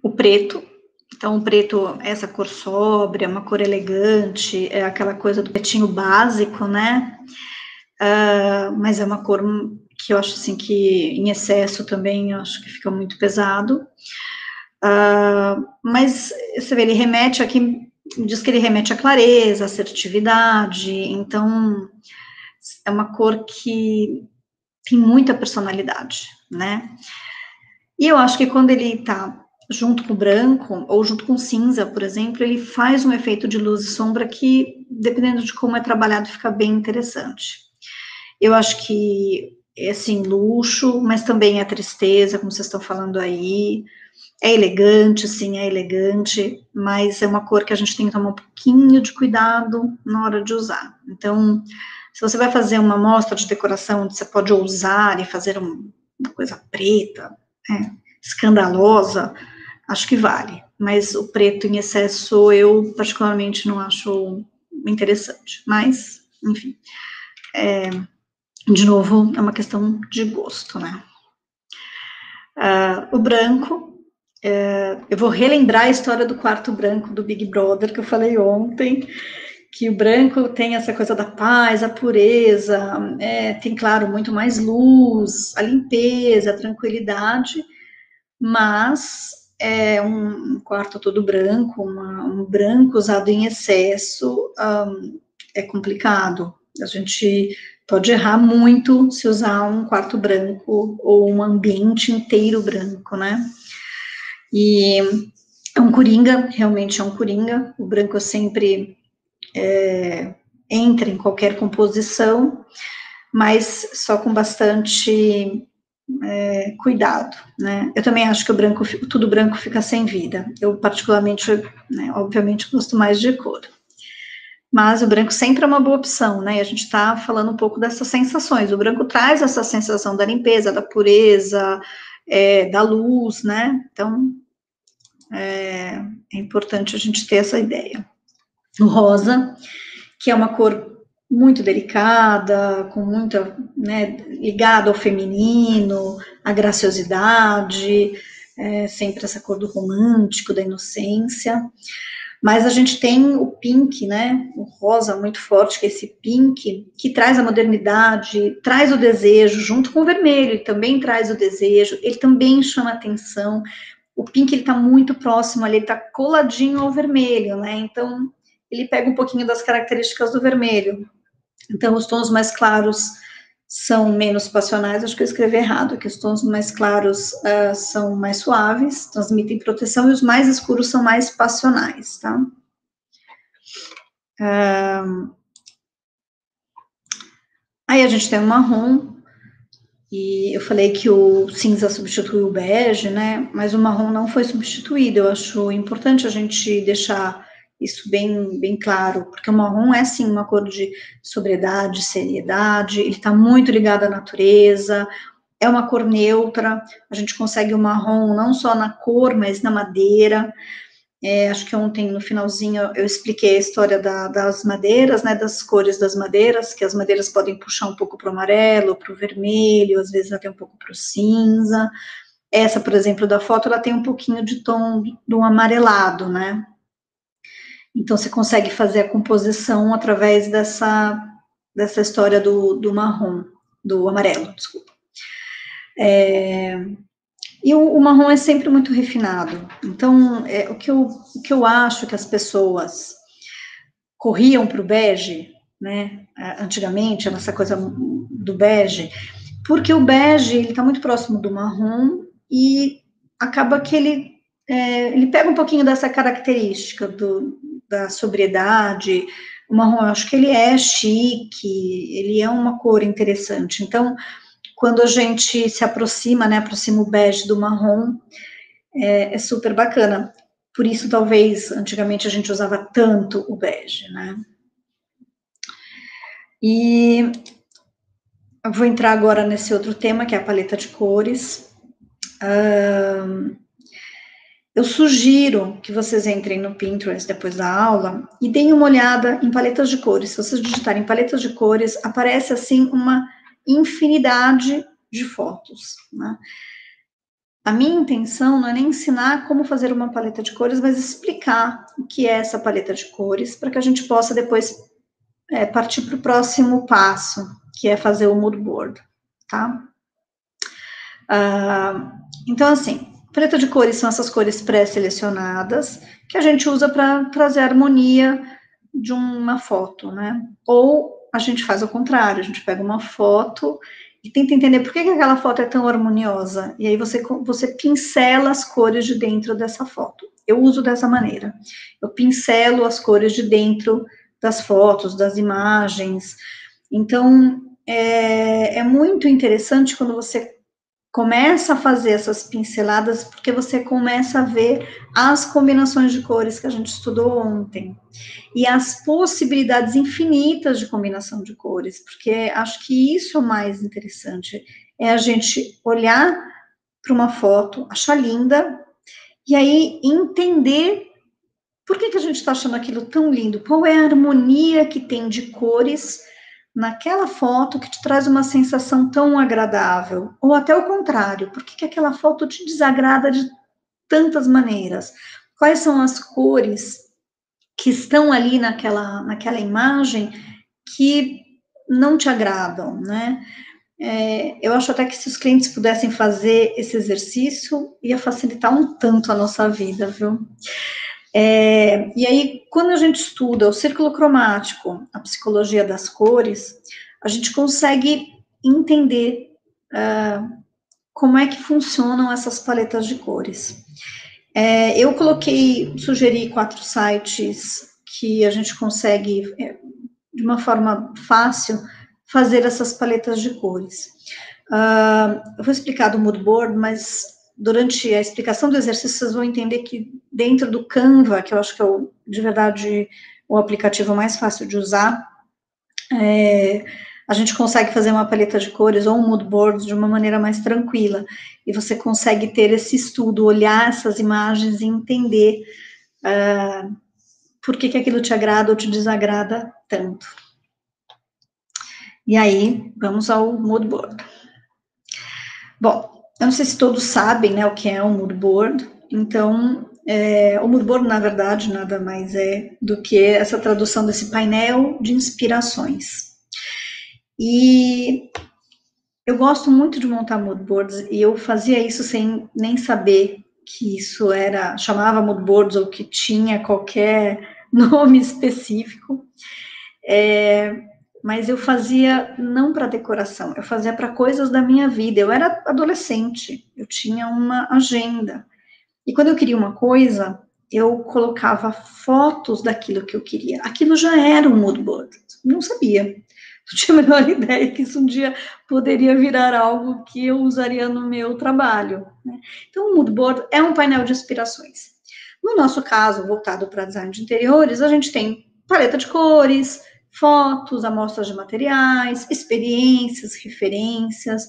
O preto. Então, o preto, essa cor sóbria, uma cor elegante, é aquela coisa do pretinho básico, né? Mas é uma cor que eu acho assim que em excesso também eu acho que fica muito pesado. Mas você vê, ele remete aqui, diz que ele remete à clareza, assertividade, então é uma cor que tem muita personalidade, né? E eu acho que quando ele tá junto com o branco, ou junto com o cinza, por exemplo, ele faz um efeito de luz e sombra que, dependendo de como é trabalhado, fica bem interessante. Eu acho que é, assim, luxo, mas também é tristeza, como vocês estão falando aí, é elegante, sim, é elegante, mas é uma cor que a gente tem que tomar um pouquinho de cuidado na hora de usar. Então, se você vai fazer uma amostra de decoração, você pode ousar e fazer uma coisa preta, escandalosa, acho que vale, mas o preto em excesso eu particularmente não acho interessante, mas, enfim, de novo, é uma questão de gosto, né? O branco, eu vou relembrar a história do quarto branco do Big Brother, que eu falei ontem, que o branco tem essa coisa da paz, a pureza, tem, claro, muito mais luz, a limpeza, a tranquilidade, mas é um quarto todo branco, um branco usado em excesso, é complicado. A gente pode errar muito se usar um quarto branco ou um ambiente inteiro branco, né? E é um coringa, realmente é um coringa. O branco sempre entra em qualquer composição, mas só com bastante cuidado, né? Eu também acho que tudo branco fica sem vida. Eu particularmente, né, obviamente, gosto mais de cor. Mas o branco sempre é uma boa opção, né? E a gente está falando um pouco dessas sensações. O branco traz essa sensação da limpeza, da pureza, da luz, né? Então, é importante a gente ter essa ideia. O rosa, que é uma cor muito delicada, com muita, né, ligada ao feminino, à graciosidade, sempre essa cor do romântico, da inocência. Mas a gente tem o pink, né, o rosa muito forte, que é esse pink, que traz a modernidade, traz o desejo, junto com o vermelho, ele também traz o desejo, ele também chama atenção. O pink, ele tá muito próximo ali, ele tá coladinho ao vermelho, né, então ele pega um pouquinho das características do vermelho. Então, os tons mais claros são menos passionais, acho que eu escrevi errado, que os tons mais claros são mais suaves, transmitem proteção, e os mais escuros são mais passionais, tá? Aí a gente tem o marrom, e eu falei que o cinza substituiu o bege, né? Mas o marrom não foi substituído, eu acho importante a gente deixar isso bem claro, porque o marrom é, sim, uma cor de sobriedade, seriedade, ele está muito ligado à natureza, é uma cor neutra, a gente consegue o marrom não só na cor, mas na madeira. Acho que ontem, no finalzinho, eu expliquei a história das madeiras, né, das cores das madeiras, que as madeiras podem puxar um pouco para o amarelo, para o vermelho, às vezes até um pouco para o cinza. Essa, por exemplo, da foto, ela tem um pouquinho de tom do amarelado, né? Então, você consegue fazer a composição através dessa história do marrom, do amarelo, desculpa. E o marrom é sempre muito refinado. Então, o que eu acho que as pessoas corriam para o bege, né, antigamente, essa coisa do bege, porque o bege, ele está muito próximo do marrom e acaba que ele pega um pouquinho dessa característica da sobriedade. O marrom, eu acho que ele é chique, ele é uma cor interessante. Então, quando a gente se aproxima, né, aproxima o bege do marrom, é super bacana. Por isso, talvez, antigamente a gente usava tanto o bege, né? E eu vou entrar agora nesse outro tema, que é a paleta de cores. Eu sugiro que vocês entrem no Pinterest depois da aula e deem uma olhada em paletas de cores. Se vocês digitarem paletas de cores, aparece, assim, uma infinidade de fotos, né? A minha intenção não é nem ensinar como fazer uma paleta de cores, mas explicar o que é essa paleta de cores, para que a gente possa depois partir para o próximo passo, que é fazer o mood board, tá? Então, assim, paleta de cores são essas cores pré-selecionadas, que a gente usa para trazer a harmonia de uma foto, né? Ou a gente faz ao contrário, a gente pega uma foto e tenta entender por que aquela foto é tão harmoniosa, e aí você pincela as cores de dentro dessa foto. Eu uso dessa maneira, eu pincelo as cores de dentro das fotos, das imagens. Então, é muito interessante quando você começa a fazer essas pinceladas, porque você começa a ver as combinações de cores que a gente estudou ontem, e as possibilidades infinitas de combinação de cores, porque acho que isso é o mais interessante, é a gente olhar para uma foto, achar linda, e aí entender por que a gente está achando aquilo tão lindo, qual é a harmonia que tem de cores naquela foto que te traz uma sensação tão agradável, ou até o contrário, por que aquela foto te desagrada de tantas maneiras? Quais são as cores que estão ali naquela imagem que não te agradam, né? Eu acho até que se os clientes pudessem fazer esse exercício, ia facilitar um tanto a nossa vida, viu? E aí, quando a gente estuda o círculo cromático, a psicologia das cores, a gente consegue entender como é que funcionam essas paletas de cores. Eu sugeri 4 sites que a gente consegue, de uma forma fácil, fazer essas paletas de cores. Eu vou explicar do mood board, mas durante a explicação do exercício, vocês vão entender que dentro do Canva, que eu acho que é, de verdade, o aplicativo mais fácil de usar, a gente consegue fazer uma paleta de cores ou um mood board de uma maneira mais tranquila, e você consegue ter esse estudo, olhar essas imagens e entender por que aquilo te agrada ou te desagrada tanto. E aí, vamos ao mood board. Bom, eu não sei se todos sabem, né, o que é um mood board. Então, o mood board, na verdade, nada mais é do que essa tradução desse painel de inspirações. E eu gosto muito de montar mood boards, e eu fazia isso sem nem saber que isso chamava mood boards, ou que tinha qualquer nome específico. Mas eu fazia não para decoração, eu fazia para coisas da minha vida. Eu era adolescente, eu tinha uma agenda. E quando eu queria uma coisa, eu colocava fotos daquilo que eu queria. Aquilo já era um mood board. Não sabia. Não tinha a menor ideia que isso um dia poderia virar algo que eu usaria no meu trabalho, né? Então, o mood board é um painel de inspirações. No nosso caso, voltado para design de interiores, a gente tem paleta de cores, fotos, amostras de materiais, experiências, referências,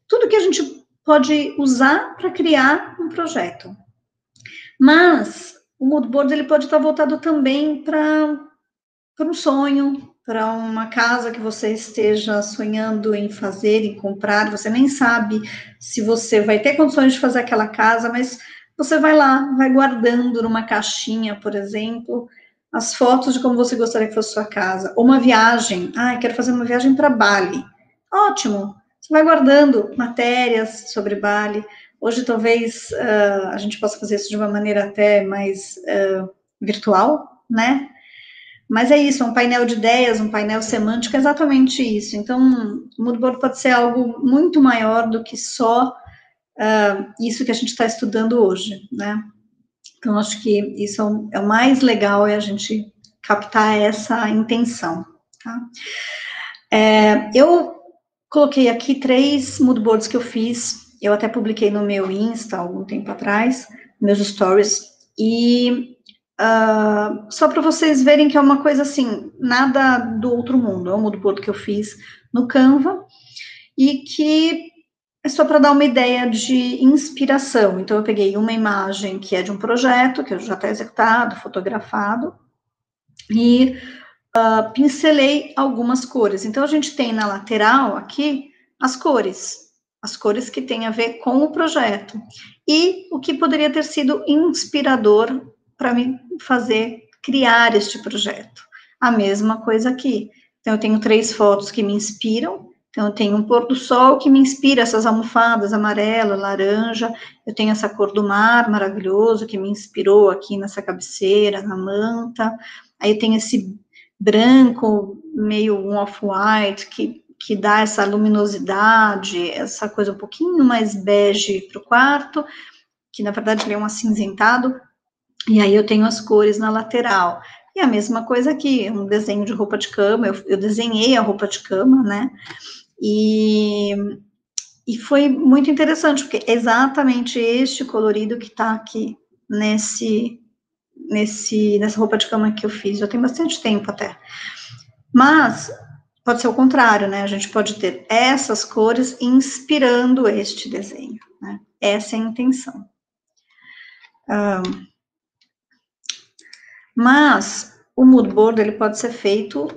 tudo que a gente pode usar para criar um projeto. Mas o mood board ele pode estar voltado também para um sonho, para uma casa que você esteja sonhando em fazer, em comprar. Você nem sabe se você vai ter condições de fazer aquela casa, mas você vai lá, vai guardando numa caixinha, por exemplo, as fotos de como você gostaria que fosse sua casa, ou uma viagem, quero fazer uma viagem para Bali, ótimo, você vai guardando matérias sobre Bali. Hoje talvez a gente possa fazer isso de uma maneira até mais virtual, né? Mas é isso, um painel de ideias, um painel semântico, é exatamente isso. Então, o mood board pode ser algo muito maior do que só isso que a gente está estudando hoje, né? Então, acho que isso é o mais legal, é a gente captar essa intenção, tá? Eu coloquei aqui 3 mood boards que eu fiz, eu até publiquei no meu Insta algum tempo atrás, meus stories, e só para vocês verem que é uma coisa assim, nada do outro mundo, é um mood board que eu fiz no Canva, e que é só para dar uma ideia de inspiração. Então, eu peguei uma imagem que é de um projeto, que já está executado, fotografado, e pincelei algumas cores. Então, a gente tem na lateral aqui as cores que têm a ver com o projeto, e o que poderia ter sido inspirador para me fazer criar este projeto. A mesma coisa aqui. Então, eu tenho 3 fotos que me inspiram. Então, eu tenho um pôr do sol que me inspira, essas almofadas amarela, laranja. Eu tenho essa cor do mar maravilhoso que me inspirou aqui nessa cabeceira, na manta. Aí eu tenho esse branco, meio um off-white, que dá essa luminosidade, essa coisa um pouquinho mais bege para o quarto, que na verdade ele é um acinzentado. E aí eu tenho as cores na lateral. E a mesma coisa aqui, um desenho de roupa de cama, eu desenhei a roupa de cama, né? E foi muito interessante, porque é exatamente este colorido que tá aqui nessa roupa de cama que eu fiz, já tem bastante tempo até. Mas pode ser o contrário, né? A gente pode ter essas cores inspirando este desenho, né? Essa é a intenção. Mas o mood board ele pode ser feito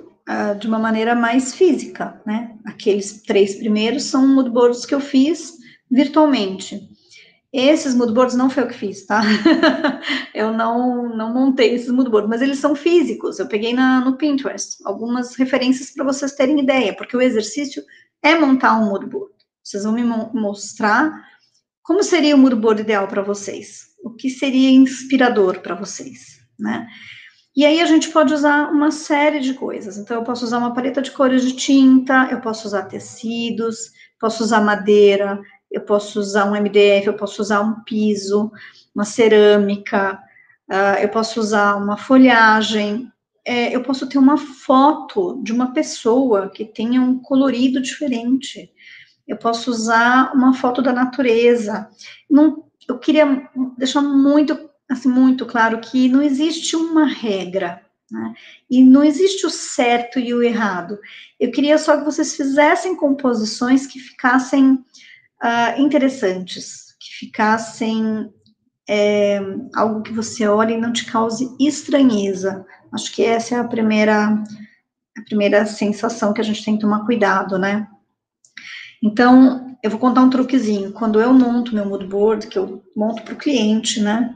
de uma maneira mais física, né? Aqueles 3 primeiros são mood boards que eu fiz virtualmente. Esses mood boards não foi eu que fiz, tá? Eu não montei esses mood boards, mas eles são físicos. Eu peguei no Pinterest algumas referências para vocês terem ideia, porque o exercício é montar um mood board. Vocês vão me mostrar como seria o mood board ideal para vocês, o que seria inspirador para vocês, né? E aí a gente pode usar uma série de coisas. Então, eu posso usar uma paleta de cores de tinta, eu posso usar tecidos, posso usar madeira, eu posso usar um MDF, eu posso usar um piso, uma cerâmica, eu posso usar uma folhagem, eu posso ter uma foto de uma pessoa que tenha um colorido diferente, eu posso usar uma foto da natureza. Eu queria deixar muito claro que não existe uma regra, né? E não existe o certo e o errado. Eu queria só que vocês fizessem composições que ficassem interessantes, que ficassem algo que você olhe e não te cause estranheza. Acho que essa é a primeira sensação que a gente tem que tomar cuidado, né? Então, eu vou contar um truquezinho. Quando eu monto meu mood board, que eu monto para o cliente, né?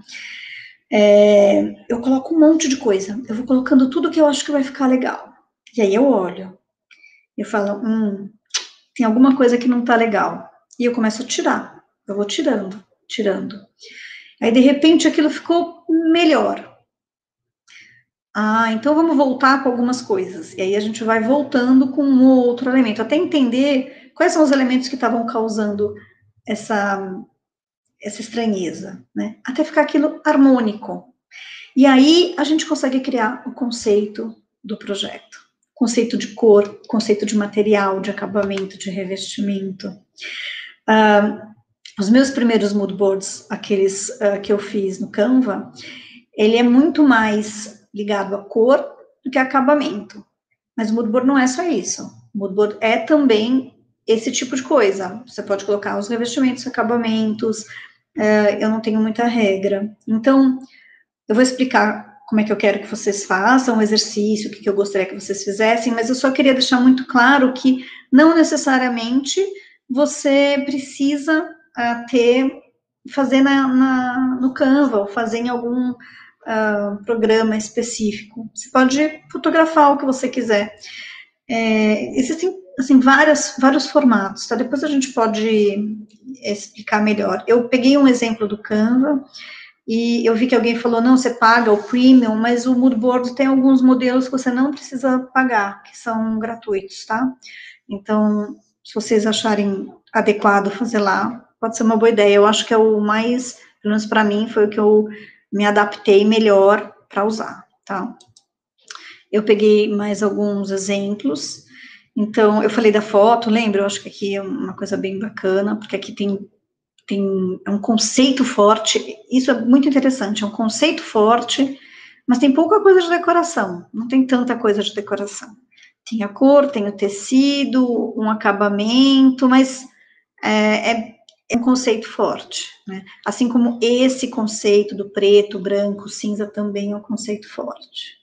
Eu coloco um monte de coisa. Eu vou colocando tudo que eu acho que vai ficar legal. E aí eu olho. Eu falo, tem alguma coisa que não tá legal. E eu começo a tirar. Eu vou tirando. Aí, de repente, aquilo ficou melhor. Então vamos voltar com algumas coisas. E aí a gente vai voltando com um outro elemento, até entender quais são os elementos que estavam causando essa estranheza, né? Até ficar aquilo harmônico. E aí a gente consegue criar o conceito do projeto. Conceito de cor, conceito de material, de acabamento, de revestimento. Os meus primeiros mood boards, aqueles que eu fiz no Canva, ele é muito mais ligado à cor do que a acabamento. Mas o mood board não é só isso. O mood board é também esse tipo de coisa. Você pode colocar os revestimentos, acabamentos. Eu não tenho muita regra. Então, eu vou explicar como é que eu quero que vocês façam o exercício, o que eu gostaria que vocês fizessem, mas eu só queria deixar muito claro que não necessariamente você precisa fazer no Canva, ou fazer em algum programa específico. Você pode fotografar o que você quiser. Existem, assim, vários formatos, tá? Depois a gente pode explicar melhor. Eu peguei um exemplo do Canva, e eu vi que alguém falou, não, você paga o Premium, mas o Moodboard tem alguns modelos que você não precisa pagar, que são gratuitos, tá? Então, se vocês acharem adequado fazer lá, pode ser uma boa ideia. Eu acho que é o mais, pelo menos para mim, foi o que eu me adaptei melhor para usar, tá? Eu peguei mais alguns exemplos. Então, eu falei da foto, lembra? Eu acho que aqui é uma coisa bem bacana, porque aqui é um conceito forte, isso é muito interessante, é um conceito forte, mas tem pouca coisa de decoração, não tem tanta coisa de decoração. Tem a cor, tem o tecido, um acabamento, mas é um conceito forte, né? Assim como esse conceito do preto, branco, cinza também é um conceito forte.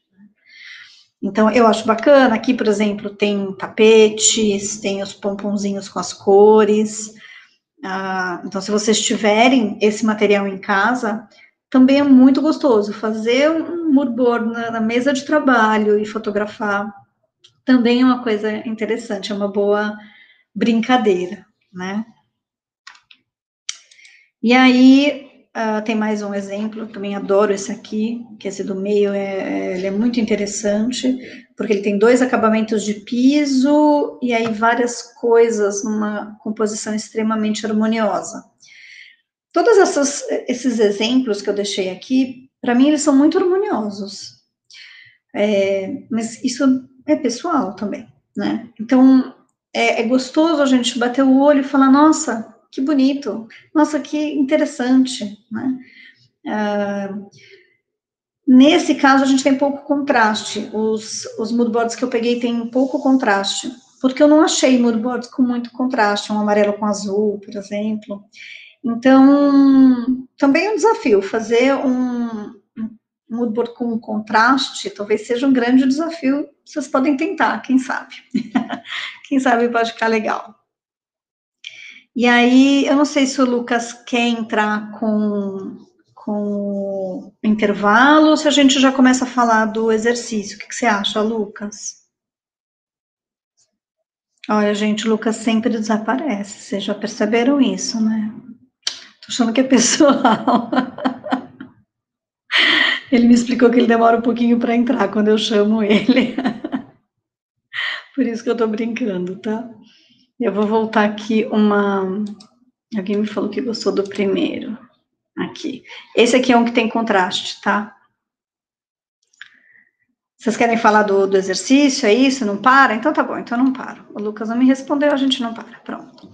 Então, eu acho bacana, aqui, por exemplo, tem tapetes, tem os pomponzinhos com as cores. Então, se vocês tiverem esse material em casa, também é muito gostoso. Fazer um moodboard na mesa de trabalho e fotografar também é uma coisa interessante, é uma boa brincadeira, né? E aí, tem mais um exemplo, também adoro esse aqui, que esse do meio, ele é muito interessante, porque ele tem 2 acabamentos de piso, e aí várias coisas numa composição extremamente harmoniosa. Todos esses exemplos que eu deixei aqui, para mim, eles são muito harmoniosos. Mas isso é pessoal também, né? Então, é gostoso a gente bater o olho e falar, nossa, que bonito, nossa, que interessante, né? Nesse caso, a gente tem pouco contraste. Os moodboards que eu peguei têm pouco contraste, porque eu não achei moodboards com muito contraste, um amarelo com azul, por exemplo. Então, também é um desafio, fazer um moodboard com contraste, talvez seja um grande desafio, vocês podem tentar, quem sabe. Quem sabe pode ficar legal. E aí, eu não sei se o Lucas quer entrar com o intervalo, ou se a gente já começa a falar do exercício. O que você acha, Lucas? Olha, gente, o Lucas sempre desaparece, vocês já perceberam isso, né? Tô achando que é pessoal. Ele me explicou que ele demora um pouquinho para entrar quando eu chamo ele. Por isso que eu tô brincando, tá? Eu vou voltar aqui Alguém me falou que gostou do primeiro. Aqui. Esse aqui é um que tem contraste, tá? Vocês querem falar do exercício, é isso? Não para? Então tá bom, então eu não paro. O Lucas não me respondeu, a gente não para. Pronto.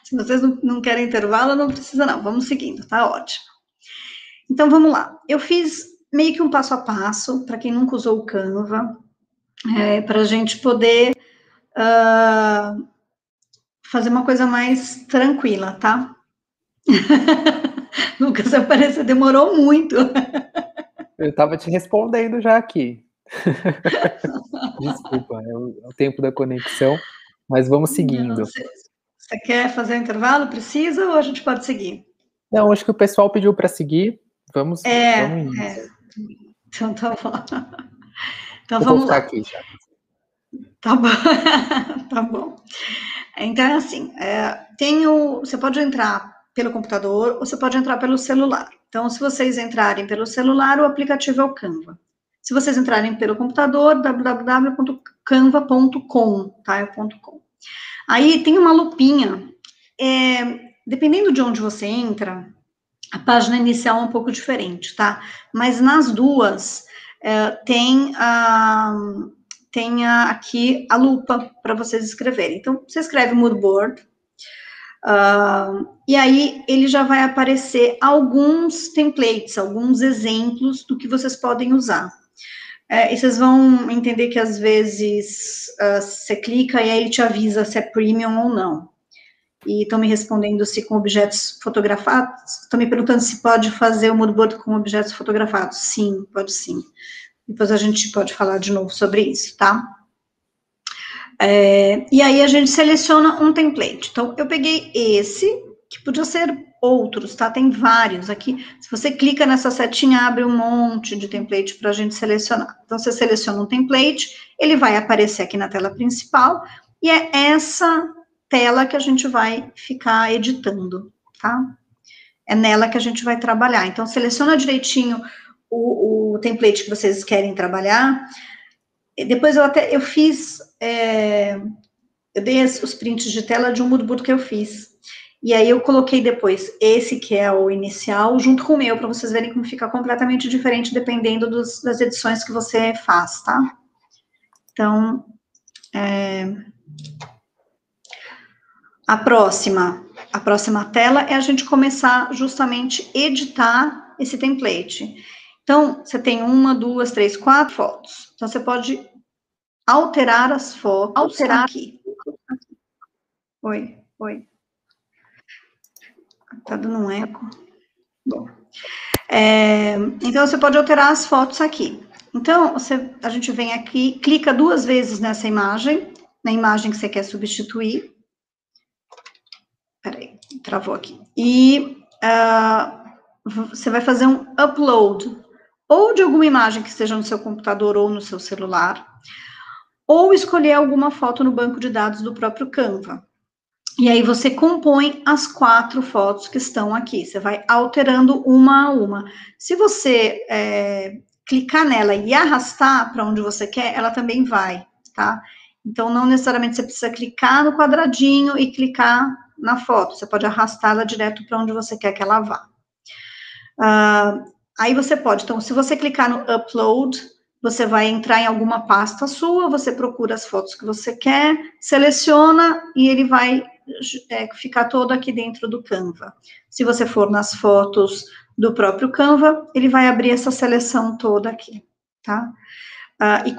Se vocês não querem intervalo, não precisa não. Vamos seguindo, tá ótimo. Então vamos lá. Eu fiz meio que um passo a passo, para quem nunca usou o Canva, para a gente poder fazer uma coisa mais tranquila, tá? Lucas, apareceu, demorou muito. Eu estava te respondendo já aqui. Desculpa, é o tempo da conexão, mas vamos seguindo. Não, você quer fazer um intervalo? Precisa ou a gente pode seguir? Não, acho que o pessoal pediu para seguir. Vamos indo. Então tá bom. Então eu vamos vou ficar lá. Aqui já. Tá bom. Tá bom. Então é assim, você pode entrar pelo computador ou você pode entrar pelo celular. Então, se vocês entrarem pelo celular, o aplicativo é o Canva. Se vocês entrarem pelo computador, www.canva.com, tá? É .com. Aí tem uma lupinha. Dependendo de onde você entra, a página inicial é um pouco diferente, tá? Mas nas duas tem aqui a lupa para vocês escreverem. Então, você escreve Moodboard, e aí ele já vai aparecer alguns templates, alguns exemplos do que vocês podem usar. E vocês vão entender que às vezes você clica e aí ele te avisa se é premium ou não. E estão me respondendo se com objetos fotografados, estão me perguntando se pode fazer o Moodboard com objetos fotografados. Sim, pode sim. Depois a gente pode falar de novo sobre isso, tá? E aí a gente seleciona um template. Então, eu peguei esse, que podia ser outros, tá? Tem vários aqui. Se você clica nessa setinha, abre um monte de template para a gente selecionar. Então, você seleciona um template, ele vai aparecer aqui na tela principal, e é essa tela que a gente vai ficar editando, tá? É nela que a gente vai trabalhar. Então, seleciona direitinho o template que vocês querem trabalhar. E depois eu fiz, eu dei os prints de tela de um moodboard que eu fiz. E aí eu coloquei depois esse que é o inicial, junto com o meu, para vocês verem como fica completamente diferente, dependendo das edições que você faz, tá? Então, a próxima tela é a gente começar justamente a editar esse template. Então, você tem 1, 2, 3, 4 fotos. Então, você pode alterar as fotos aqui. Oi. Tá dando um eco. Bom. Então, você pode alterar as fotos aqui. Então, a gente vem aqui, clica 2 vezes nessa imagem, na imagem que você quer substituir. Peraí, travou aqui. E você vai fazer um upload, ou de alguma imagem que esteja no seu computador ou no seu celular, ou escolher alguma foto no banco de dados do próprio Canva. E aí você compõe as 4 fotos que estão aqui. Você vai alterando uma a uma. Se você clicar nela e arrastar para onde você quer, ela também vai, tá? Então, não necessariamente você precisa clicar no quadradinho e clicar na foto. Você pode arrastá-la direto para onde você quer que ela vá. Aí você pode. Então, se você clicar no upload, você vai entrar em alguma pasta sua, você procura as fotos que você quer, seleciona e ele vai ficar todo aqui dentro do Canva. Se você for nas fotos do próprio Canva, ele vai abrir essa seleção toda aqui, tá? E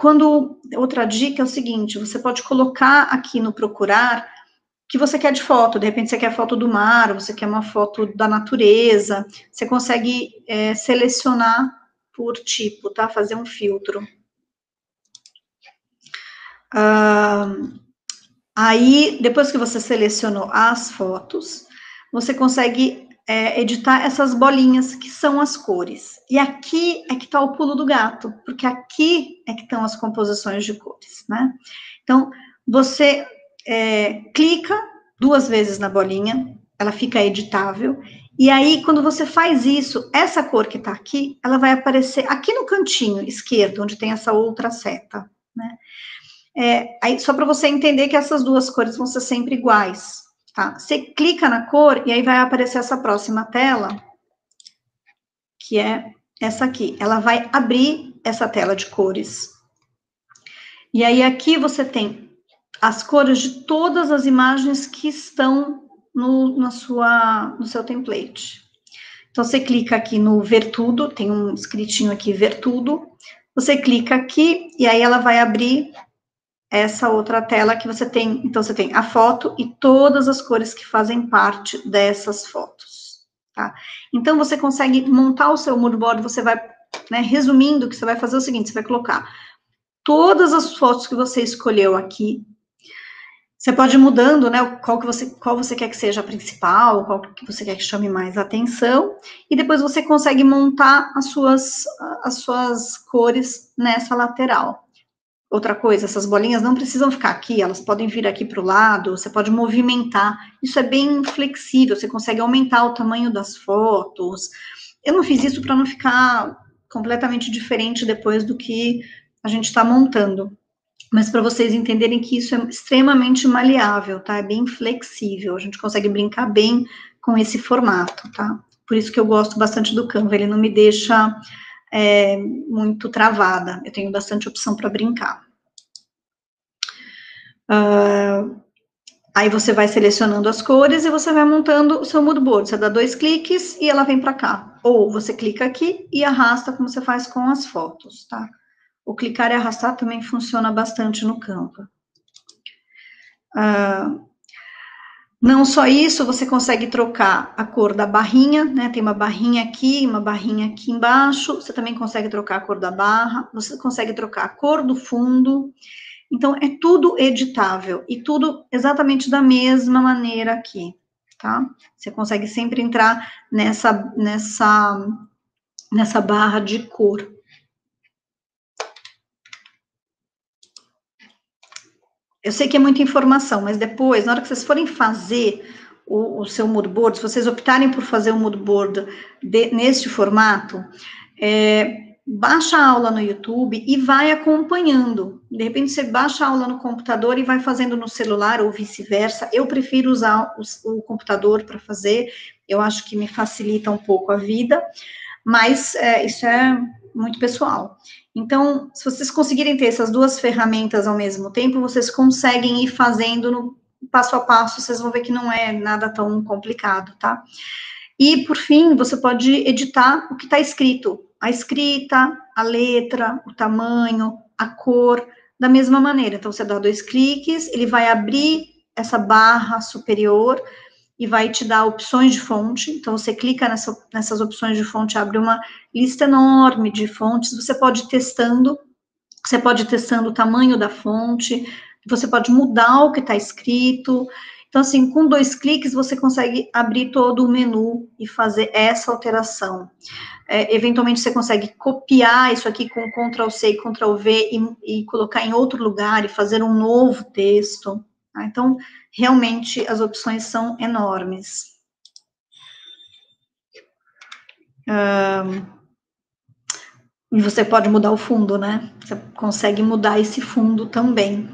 outra dica é o seguinte, você pode colocar aqui no procurar o que você quer de foto, de repente você quer foto do mar, você quer uma foto da natureza, você consegue selecionar por tipo, tá? Fazer um filtro. Aí, depois que você selecionou as fotos, você consegue editar essas bolinhas, que são as cores. E aqui é que está o pulo do gato, porque aqui é que estão as composições de cores, né? Então, você clica 2 vezes na bolinha, ela fica editável, e aí, quando você faz isso, essa cor que está aqui, ela vai aparecer aqui no cantinho esquerdo, onde tem essa outra seta, né? Aí, só para você entender que essas 2 cores vão ser sempre iguais, tá? Você clica na cor e aí vai aparecer essa próxima tela, que é essa aqui. Ela vai abrir essa tela de cores. E aí, aqui você tem as cores de todas as imagens que estão no seu template. Então, você clica aqui no ver tudo, tem um escritinho aqui, ver tudo. Você clica aqui e aí ela vai abrir essa outra tela que você tem. Então, você tem a foto e todas as cores que fazem parte dessas fotos, tá? Então, você consegue montar o seu moodboard, você vai, resumindo, o que você vai fazer é o seguinte, você vai colocar todas as fotos que você escolheu aqui. Você pode ir mudando, qual você quer que seja a principal, qual que você quer que chame mais atenção, e depois você consegue montar as suas cores nessa lateral. Outra coisa, essas bolinhas não precisam ficar aqui, elas podem vir aqui para o lado, você pode movimentar, isso é bem flexível, você consegue aumentar o tamanho das fotos. Eu não fiz isso para não ficar completamente diferente depois do que a gente está montando, mas para vocês entenderem que isso é extremamente maleável, tá? É bem flexível, a gente consegue brincar bem com esse formato, tá? Por isso que eu gosto bastante do Canva, ele não me deixa muito travada, eu tenho bastante opção para brincar. Aí você vai selecionando as cores e você vai montando o seu moodboard, você dá 2 cliques e ela vem para cá, ou você clica aqui e arrasta como você faz com as fotos, tá? O clicar e arrastar também funciona bastante no Canva. Não só isso, você consegue trocar a cor da barrinha, né? Tem uma barrinha aqui embaixo. Você também consegue trocar a cor da barra. Você consegue trocar a cor do fundo. Então, é tudo editável. E tudo exatamente da mesma maneira aqui, tá? Você consegue sempre entrar nessa barra de cor. Eu sei que é muita informação, mas depois, na hora que vocês forem fazer o seu mood board, se vocês optarem por fazer o mood board neste formato, baixa a aula no YouTube e vai acompanhando. De repente, você baixa a aula no computador e vai fazendo no celular, ou vice-versa. Eu prefiro usar o computador para fazer, eu acho que me facilita um pouco a vida, mas isso é muito pessoal. Então, se vocês conseguirem ter essas duas ferramentas ao mesmo tempo, vocês conseguem ir fazendo no passo a passo, vocês vão ver que não é nada tão complicado, tá? E, por fim, você pode editar o que está escrito. A escrita, a letra, o tamanho, a cor, da mesma maneira. Então, você dá 2 cliques, ele vai abrir essa barra superior e vai te dar opções de fonte. Então, você clica nessas opções de fonte, abre uma lista enorme de fontes, você pode ir testando o tamanho da fonte, você pode mudar o que está escrito. Então, assim, com 2 cliques, você consegue abrir todo o menu e fazer essa alteração. Eventualmente, você consegue copiar isso aqui com Ctrl+C e Ctrl+V e colocar em outro lugar e fazer um novo texto. Tá? Então, realmente, as opções são enormes. E você pode mudar o fundo, né? Você consegue mudar esse fundo também.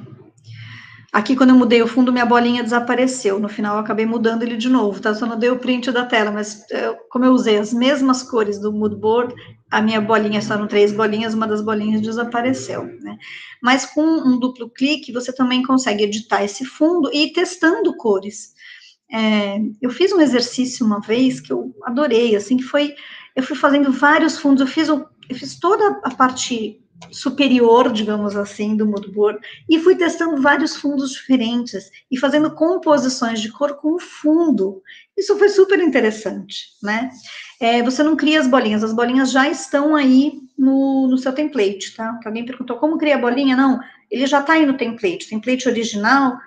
Aqui, quando eu mudei o fundo, minha bolinha desapareceu. No final, eu acabei mudando ele de novo, tá? Só não dei o print da tela, mas como eu usei as mesmas cores do mood board, a minha bolinha, só eram 3 bolinhas, uma das bolinhas desapareceu, né? Mas com um duplo clique, você também consegue editar esse fundo e ir testando cores. Eu fiz um exercício uma vez que eu adorei, assim, que foi... Eu fui fazendo vários fundos, eu fiz toda a parte superior, digamos assim, do mood board, e fui testando vários fundos diferentes, e fazendo composições de cor com o fundo. Isso foi super interessante, né? Você não cria as bolinhas já estão aí no seu template, tá? Que alguém perguntou, como cria a bolinha? Não, ele já está aí no template. O template original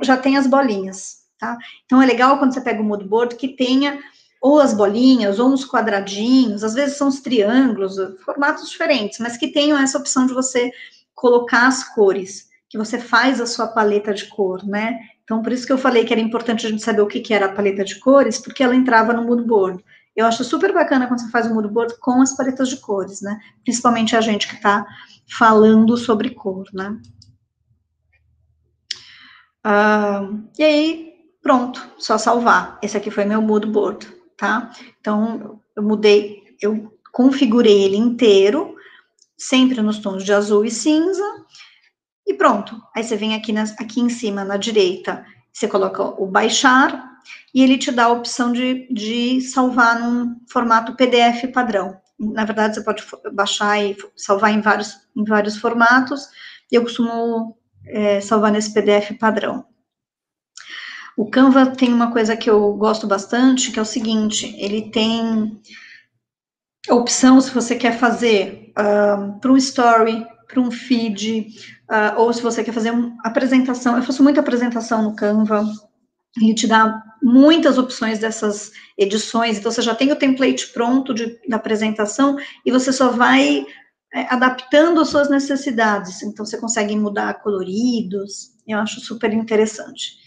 já tem as bolinhas, tá? Então, é legal quando você pega o mood board que tenha ou as bolinhas, ou uns quadradinhos, às vezes são os triângulos, formatos diferentes, mas que tenham essa opção de você colocar as cores, que você faz a sua paleta de cor, né? Então, por isso que eu falei que era importante a gente saber o que era a paleta de cores, porque ela entrava no mood board. Eu acho super bacana quando você faz o mood board com as paletas de cores, né? Principalmente a gente que está falando sobre cor, né? E aí, pronto, só salvar. Esse aqui foi meu mood board. Tá? Então, eu configurei ele inteiro, sempre nos tons de azul e cinza, e pronto. Aí você vem aqui em cima, na direita, você coloca o baixar, e ele te dá a opção de salvar num formato PDF padrão. Na verdade, você pode baixar e salvar em vários formatos, e eu costumo salvar nesse PDF padrão. O Canva tem uma coisa que eu gosto bastante, que é o seguinte, ele tem a opção, se você quer fazer para um story, para um feed, ou se você quer fazer uma apresentação, eu faço muita apresentação no Canva, ele te dá muitas opções dessas edições, então você já tem o template pronto da apresentação, e você só vai adaptando as suas necessidades, então você consegue mudar coloridos, eu acho super interessante.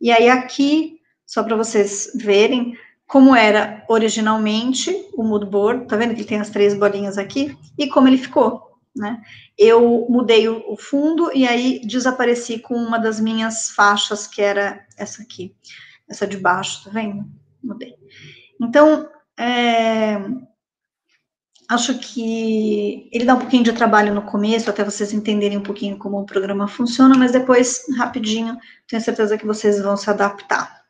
E aí aqui, só para vocês verem como era originalmente o mood board, tá vendo que ele tem as 3 bolinhas aqui? E como ele ficou, né? Eu mudei o fundo e aí desapareci com uma das minhas faixas, que era essa aqui, essa de baixo, tá vendo? Mudei. Então, acho que ele dá um pouquinho de trabalho no começo, até vocês entenderem um pouquinho como o programa funciona, mas depois, rapidinho, tenho certeza que vocês vão se adaptar.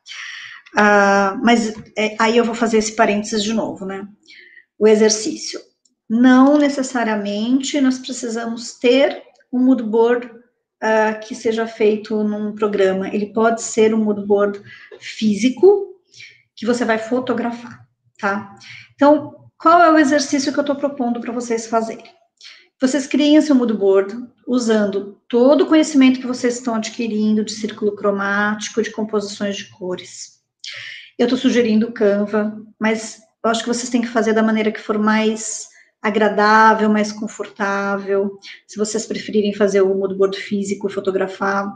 Mas aí eu vou fazer esse parênteses de novo, né? O exercício. Não necessariamente nós precisamos ter um mood board que seja feito num programa. Ele pode ser um mood board físico que você vai fotografar, tá? Então, qual é o exercício que eu estou propondo para vocês fazerem? Vocês criem seu mood board usando todo o conhecimento que vocês estão adquirindo de círculo cromático, de composições de cores. Eu estou sugerindo o Canva, mas eu acho que vocês têm que fazer da maneira que for mais agradável, mais confortável. Se vocês preferirem fazer o mood board físico e fotografar,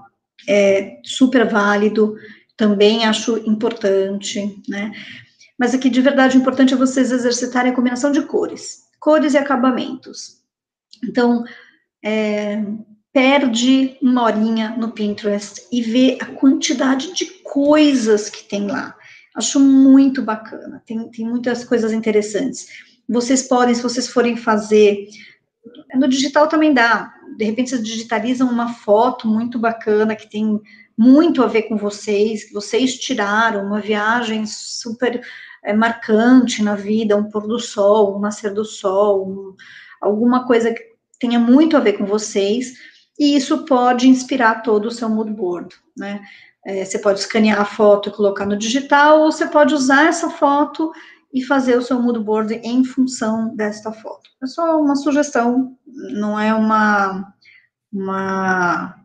é super válido, também acho importante, né? Mas aqui, de verdade, o importante é vocês exercitarem a combinação de cores e acabamentos. Então, perde uma horinha no Pinterest e vê a quantidade de coisas que tem lá. Acho muito bacana, tem muitas coisas interessantes. Vocês podem, se vocês forem fazer, no digital também dá, de repente vocês digitalizam uma foto muito bacana, que tem muito a ver com vocês, que vocês tiraram, uma viagem super marcante na vida, um pôr do sol, um nascer do sol, alguma coisa que tenha muito a ver com vocês, e isso pode inspirar todo o seu mood board, né? Você pode escanear a foto e colocar no digital, ou você pode usar essa foto e fazer o seu mood board em função desta foto. É só uma sugestão, não é uma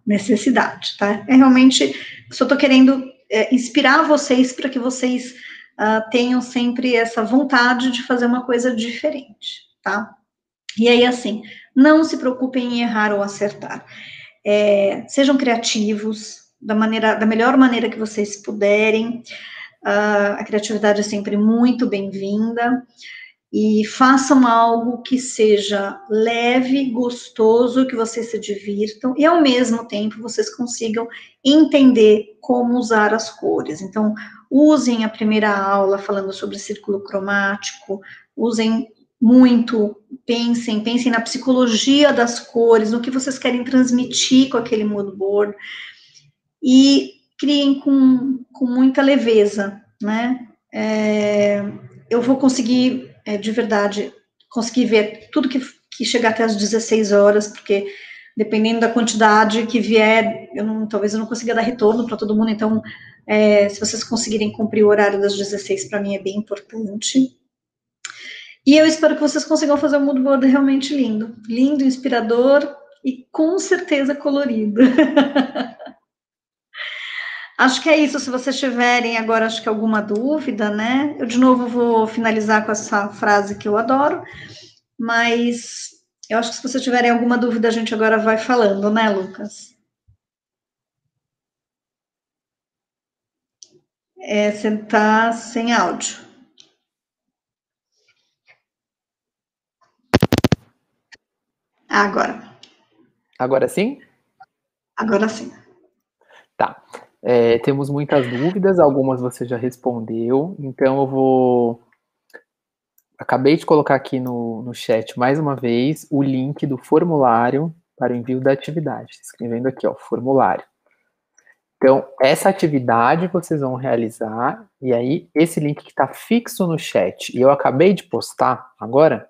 necessidade, tá? Realmente, só estou querendo inspirar vocês para que vocês tenham sempre essa vontade de fazer uma coisa diferente, tá? E aí, assim, não se preocupem em errar ou acertar. Sejam criativos, da melhor maneira que vocês puderem. A criatividade é sempre muito bem-vinda. E façam algo que seja leve, gostoso, que vocês se divirtam, e ao mesmo tempo vocês consigam entender como usar as cores. Então, usem a primeira aula falando sobre círculo cromático, usem muito, pensem na psicologia das cores, no que vocês querem transmitir com aquele mood board, e criem com muita leveza, né? Eu vou conseguir, de verdade, conseguir ver tudo que chegar até as 16 horas, porque dependendo da quantidade que vier, talvez eu não consiga dar retorno para todo mundo, então, se vocês conseguirem cumprir o horário das 16, para mim é bem importante. E eu espero que vocês consigam fazer um mood board realmente lindo, inspirador e com certeza colorido. Acho que é isso. Se vocês tiverem agora, acho que alguma dúvida, né? Eu, de novo, vou finalizar com essa frase que eu adoro, mas eu acho que se vocês tiverem alguma dúvida, a gente agora vai falando, né, Lucas? Você está sem áudio. Agora. Agora sim? Agora sim. Tá. Temos muitas dúvidas, algumas você já respondeu, então eu vou... Acabei de colocar aqui no chat, mais uma vez, o link do formulário para o envio da atividade. Escrevendo aqui, ó, formulário. Então, essa atividade vocês vão realizar, e aí, esse link que está fixo no chat, e eu acabei de postar agora,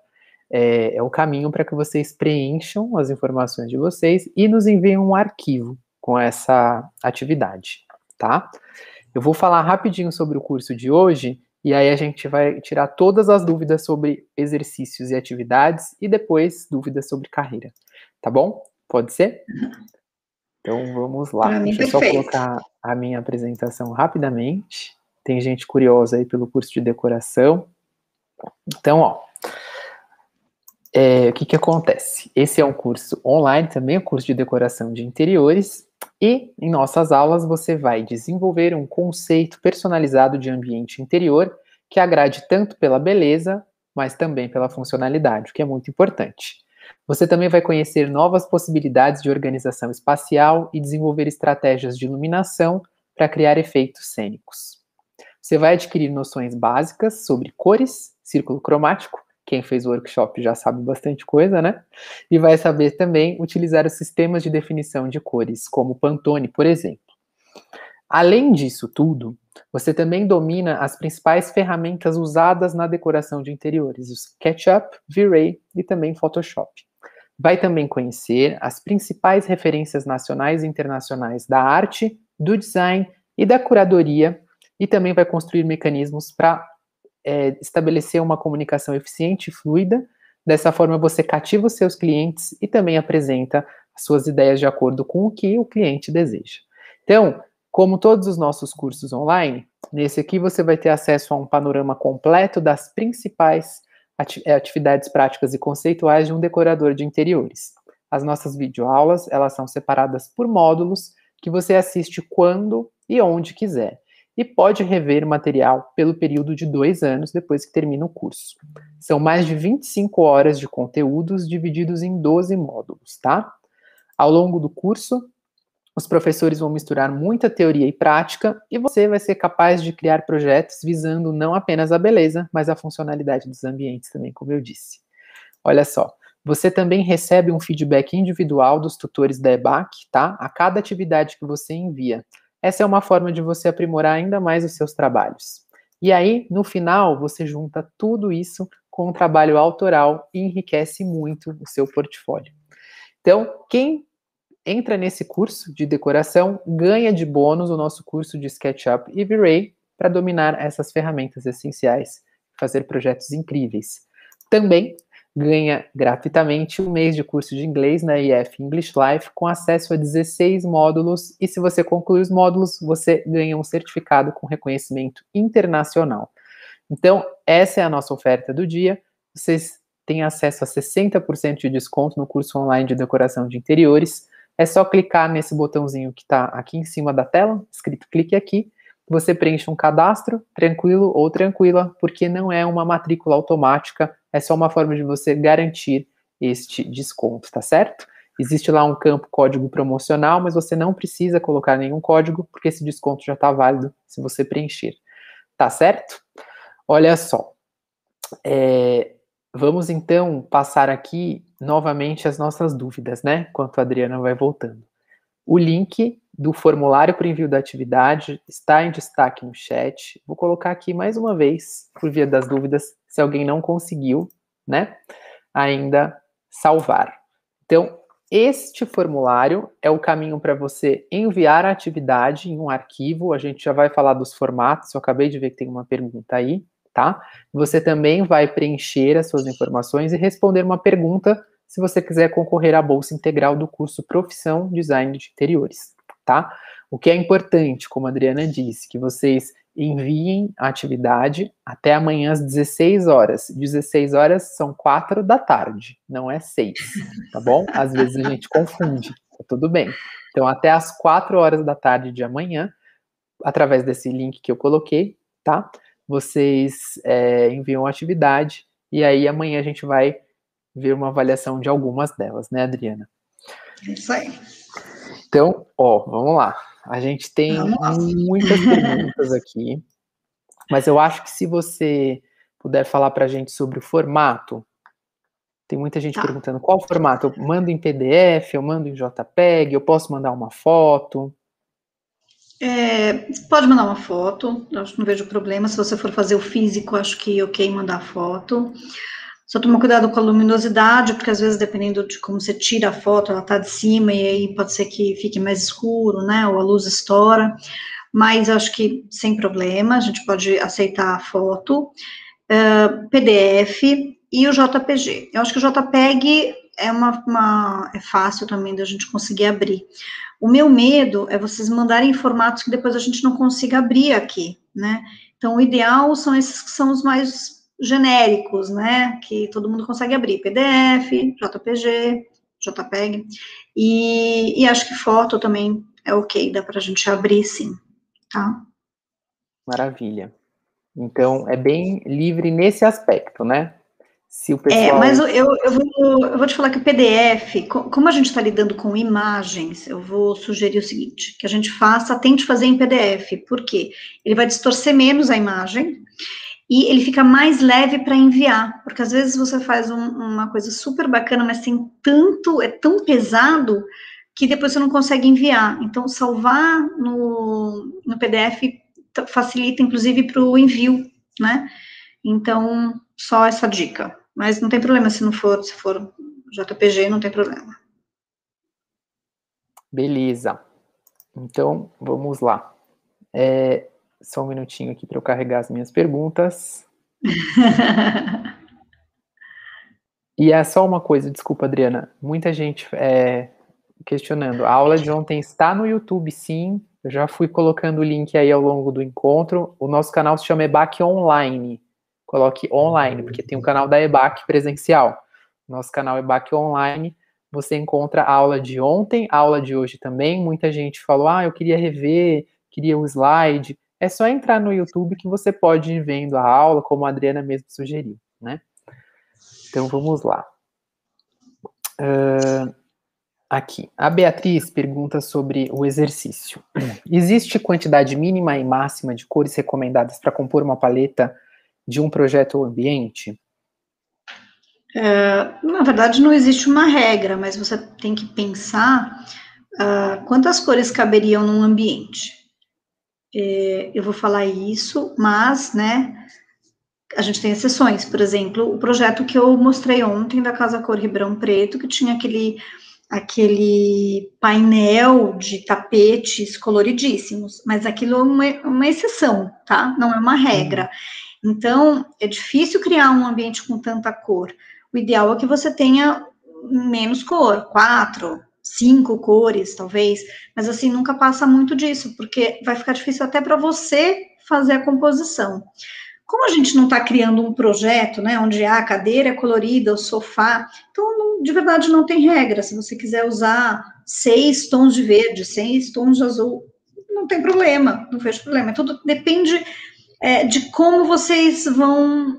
é o caminho para que vocês preencham as informações de vocês e nos enviem um arquivo com essa atividade, tá? Eu vou falar rapidinho sobre o curso de hoje, e aí a gente vai tirar todas as dúvidas sobre exercícios e atividades, e depois dúvidas sobre carreira, tá bom? Pode ser? Então vamos lá. Deixa eu só colocar a minha apresentação rapidamente. Tem gente curiosa aí pelo curso de decoração. Então, ó, o que acontece? Esse é um curso online, também um curso de decoração de interiores, e em nossas aulas você vai desenvolver um conceito personalizado de ambiente interior que agrade tanto pela beleza, mas também pela funcionalidade, o que é muito importante. Você também vai conhecer novas possibilidades de organização espacial e desenvolver estratégias de iluminação para criar efeitos cênicos. Você vai adquirir noções básicas sobre cores, círculo cromático, quem fez o workshop já sabe bastante coisa, né? E vai saber também utilizar os sistemas de definição de cores, como Pantone, por exemplo. Além disso tudo, você também domina as principais ferramentas usadas na decoração de interiores, o SketchUp, V-Ray e também Photoshop. Vai também conhecer as principais referências nacionais e internacionais da arte, do design e da curadoria, e também vai construir mecanismos para estabelecer uma comunicação eficiente e fluida. Dessa forma, você cativa os seus clientes e também apresenta as suas ideias de acordo com o que o cliente deseja. Então, Como todos os nossos cursos online, nesse aqui você vai ter acesso a um panorama completo das principais atividades práticas e conceituais de um decorador de interiores. As nossas videoaulas, elas são separadas por módulos que você assiste quando e onde quiser. E pode rever o material pelo período de 2 anos depois que termina o curso. São mais de 25 horas de conteúdos divididos em 12 módulos, tá? Ao longo do curso, os professores vão misturar muita teoria e prática e você vai ser capaz de criar projetos visando não apenas a beleza, mas a funcionalidade dos ambientes também, como eu disse. Olha só, você também recebe um feedback individual dos tutores da EBAC, tá? A cada atividade que você envia. Essa é uma forma de você aprimorar ainda mais os seus trabalhos. E aí, no final, você junta tudo isso com um trabalho autoral e enriquece muito o seu portfólio. Então, quem entra nesse curso de decoração ganha de bônus o nosso curso de SketchUp e V-Ray para dominar essas ferramentas essenciais e fazer projetos incríveis. Também ganha gratuitamente um mês de curso de inglês na EF English Life com acesso a 16 módulos e se você concluir os módulos, você ganha um certificado com reconhecimento internacional. Então, essa é a nossa oferta do dia. Vocês têm acesso a 60% de desconto no curso online de decoração de interiores. É só clicar nesse botãozinho que está aqui em cima da tela, escrito clique aqui, você preenche um cadastro, tranquilo ou tranquila, porque não é uma matrícula automática, é só uma forma de você garantir este desconto, tá certo? Existe lá um campo código promocional, mas você não precisa colocar nenhum código, porque esse desconto já está válido se você preencher, tá certo? Olha só, vamos então passar aqui novamente as nossas dúvidas, né? Enquanto a Adriana vai voltando. O link do formulário para envio da atividade está em destaque no chat. Vou colocar aqui mais uma vez, por via das dúvidas, se alguém não conseguiu, né, ainda salvar. Então, este formulário é o caminho para você enviar a atividade em um arquivo. A gente já vai falar dos formatos, eu acabei de ver que tem uma pergunta aí, tá? Você também vai preencher as suas informações e responder uma pergunta se você quiser concorrer à bolsa integral do curso Profissão Design de Interiores, tá? O que é importante, como a Adriana disse, que vocês enviem a atividade até amanhã às 16 horas. 16 horas são 4 da tarde, não é 6, tá bom? Às vezes a gente confunde, tá tudo bem. Então, até às 4 horas da tarde de amanhã, através desse link que eu coloquei, tá? Vocês enviam a atividade e aí amanhã a gente vai ver uma avaliação de algumas delas, né, Adriana? Isso aí. Então, vamos lá. A gente tem muitas perguntas aqui, mas eu acho que se você puder falar para a gente sobre o formato, tem muita gente perguntando qual formato. Eu mando em PDF, eu mando em JPEG, eu posso mandar uma foto? Você pode mandar uma foto, acho que não vejo problema. Se você for fazer o físico, acho que é ok mandar foto. Só toma cuidado com a luminosidade, porque às vezes, dependendo de como você tira a foto, ela tá de cima e aí pode ser que fique mais escuro, né, ou a luz estoura, mas acho que sem problema, a gente pode aceitar a foto, PDF e o JPG. Eu acho que o JPEG é fácil também da gente conseguir abrir. O meu medo é vocês mandarem formatos que depois a gente não consiga abrir aqui, né, então o ideal são esses que são os mais genéricos, né, que todo mundo consegue abrir, PDF, JPG, JPEG, e acho que foto também é ok, dá pra gente abrir sim, tá? Maravilha. Então, é bem livre nesse aspecto, né? Se o pessoal... mas eu vou te falar que o PDF, como a gente está lidando com imagens, eu vou sugerir o seguinte, que a gente tente fazer em PDF, por quê? Ele vai distorcer menos a imagem, e ele fica mais leve para enviar, porque às vezes você faz uma coisa super bacana, mas é tão pesado, que depois você não consegue enviar. Então, salvar no PDF facilita, inclusive, para o envio, né? Então, só essa dica. Mas não tem problema se for JPG, não tem problema. Beleza. Então, vamos lá. Só um minutinho aqui para eu carregar as minhas perguntas. E é só uma coisa, desculpa, Adriana. Muita gente questionando. A aula de ontem está no YouTube, sim. Eu já fui colocando o link aí ao longo do encontro. O nosso canal se chama EBAC Online. Coloque online, porque tem o canal da EBAC presencial. Nosso canal EBAC Online, você encontra a aula de ontem, a aula de hoje também. Muita gente falou, eu queria rever, queria o slide. É só entrar no YouTube que você pode ir vendo a aula, como a Adriana mesmo sugeriu, né? Então, vamos lá. Aqui, a Beatriz pergunta sobre o exercício. Existe quantidade mínima e máxima de cores recomendadas para compor uma paleta de um projeto ou ambiente? Na verdade, não existe uma regra, mas você tem que pensar quantas cores caberiam num ambiente. Eu vou falar isso, mas, né, a gente tem exceções. Por exemplo, o projeto que eu mostrei ontem da Casa Cor Ribeirão Preto, que tinha aquele painel de tapetes coloridíssimos, mas aquilo é uma exceção, tá? Não é uma regra. Então, é difícil criar um ambiente com tanta cor. O ideal é que você tenha menos cor, 4, 5 cores, talvez, mas assim, nunca passa muito disso, porque vai ficar difícil até para você fazer a composição. Como a gente não está criando um projeto, né, onde a cadeira é colorida, o sofá, então, de verdade, não tem regra. Se você quiser usar 6 tons de verde, 6 tons de azul, não tem problema, não vejo problema. Tudo depende de como vocês vão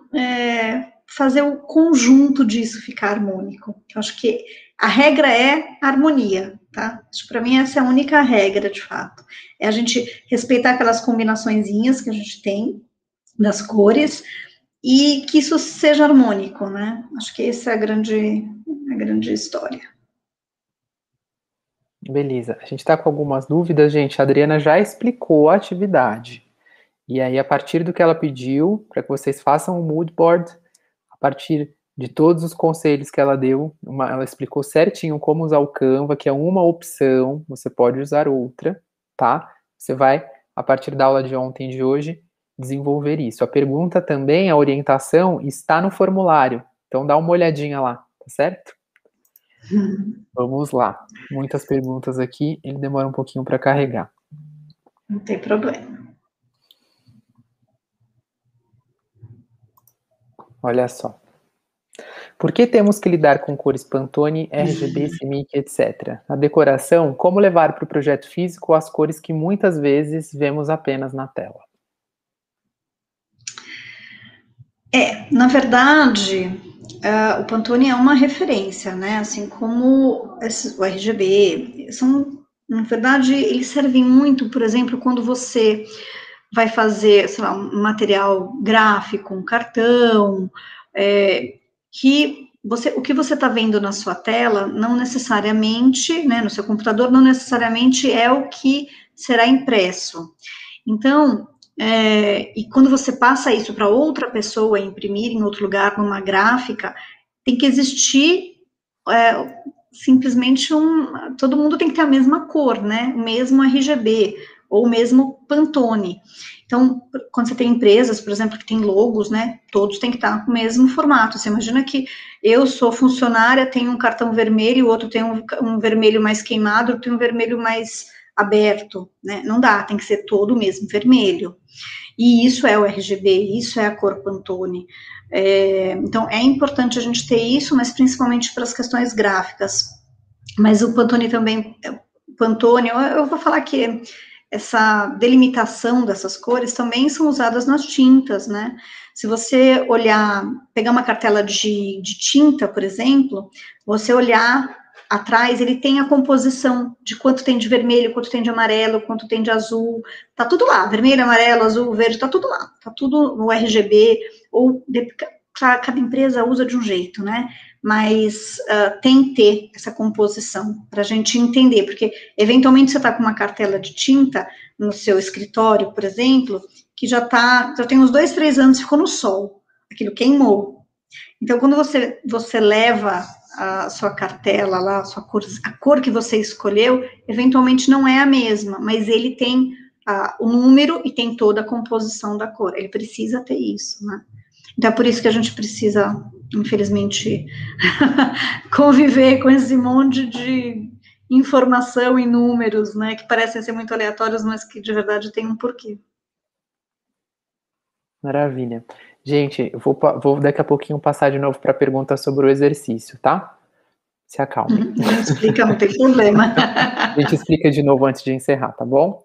fazer o conjunto disso ficar harmônico. Eu acho que a regra é a harmonia, tá? Acho que para mim essa é a única regra, de fato. É a gente respeitar aquelas combinaçõezinhas que a gente tem das cores e que isso seja harmônico, né? Acho que essa é a grande história. Beleza. A gente está com algumas dúvidas, gente. A Adriana já explicou a atividade. E aí, a partir do que ela pediu, para que vocês façam o mood board, a partir de todos os conselhos que ela deu, ela explicou certinho como usar o Canva, que é uma opção, você pode usar outra, tá? Você vai, a partir da aula de ontem e de hoje, desenvolver isso. A pergunta também, a orientação, está no formulário. Então, dá uma olhadinha lá, tá certo? Vamos lá. Muitas perguntas aqui, ele demora um pouquinho para carregar. Não tem problema. Olha só. Por que temos que lidar com cores Pantone, RGB, CMYK, etc? Na decoração, como levar para o projeto físico as cores que muitas vezes vemos apenas na tela? Na verdade, o Pantone é uma referência, né? Assim como o RGB, na verdade, eles servem muito, por exemplo, quando você vai fazer, sei lá, um material gráfico, um cartão, o que você está vendo na sua tela, não necessariamente, né, no seu computador, não necessariamente é o que será impresso. Então, e quando você passa isso para outra pessoa imprimir em outro lugar, numa gráfica, tem que existir simplesmente todo mundo tem que ter a mesma cor, né, o mesmo RGB, ou mesmo Pantone. Então, quando você tem empresas, por exemplo, que tem logos, né, todos têm que estar com o mesmo formato. Você imagina que eu sou funcionária, tenho um cartão vermelho, o outro tem um vermelho mais queimado, outro tem um vermelho mais aberto, né? Não dá, tem que ser todo o mesmo vermelho. E isso é o RGB, isso é a cor Pantone. Então, é importante a gente ter isso, mas principalmente para as questões gráficas. Mas o Pantone também, eu vou falar que essa delimitação dessas cores também são usadas nas tintas, né? Se você pegar uma cartela de tinta, por exemplo, você olhar atrás, ele tem a composição de quanto tem de vermelho, quanto tem de amarelo, quanto tem de azul, tá tudo lá, vermelho, amarelo, azul, verde, tá tudo lá, tá tudo no RGB, ou cada empresa usa de um jeito, né? Mas tem que ter essa composição para a gente entender, porque eventualmente você está com uma cartela de tinta no seu escritório, por exemplo, que já tem uns 2, 3 anos, ficou no sol, aquilo queimou. Então, quando você leva a sua cartela lá, a cor que você escolheu, eventualmente não é a mesma, mas ele tem o número e tem toda a composição da cor, ele precisa ter isso, né? Então, é por isso que a gente precisa, infelizmente, conviver com esse monte de informação em números, né, que parecem ser muito aleatórios, mas que de verdade tem um porquê. Maravilha. Gente, eu vou daqui a pouquinho passar de novo para a pergunta sobre o exercício, tá? Se acalmem. Não explica, não tem problema. A gente explica de novo antes de encerrar, tá bom?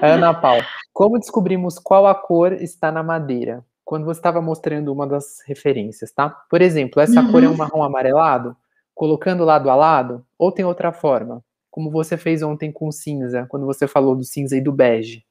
Ana Paula, como descobrimos qual a cor está na madeira? Quando você estava mostrando uma das referências, tá? Por exemplo, essa cor é um marrom amarelado? Colocando lado a lado? Ou tem outra forma? Como você fez ontem com o cinza, quando você falou do cinza e do bege.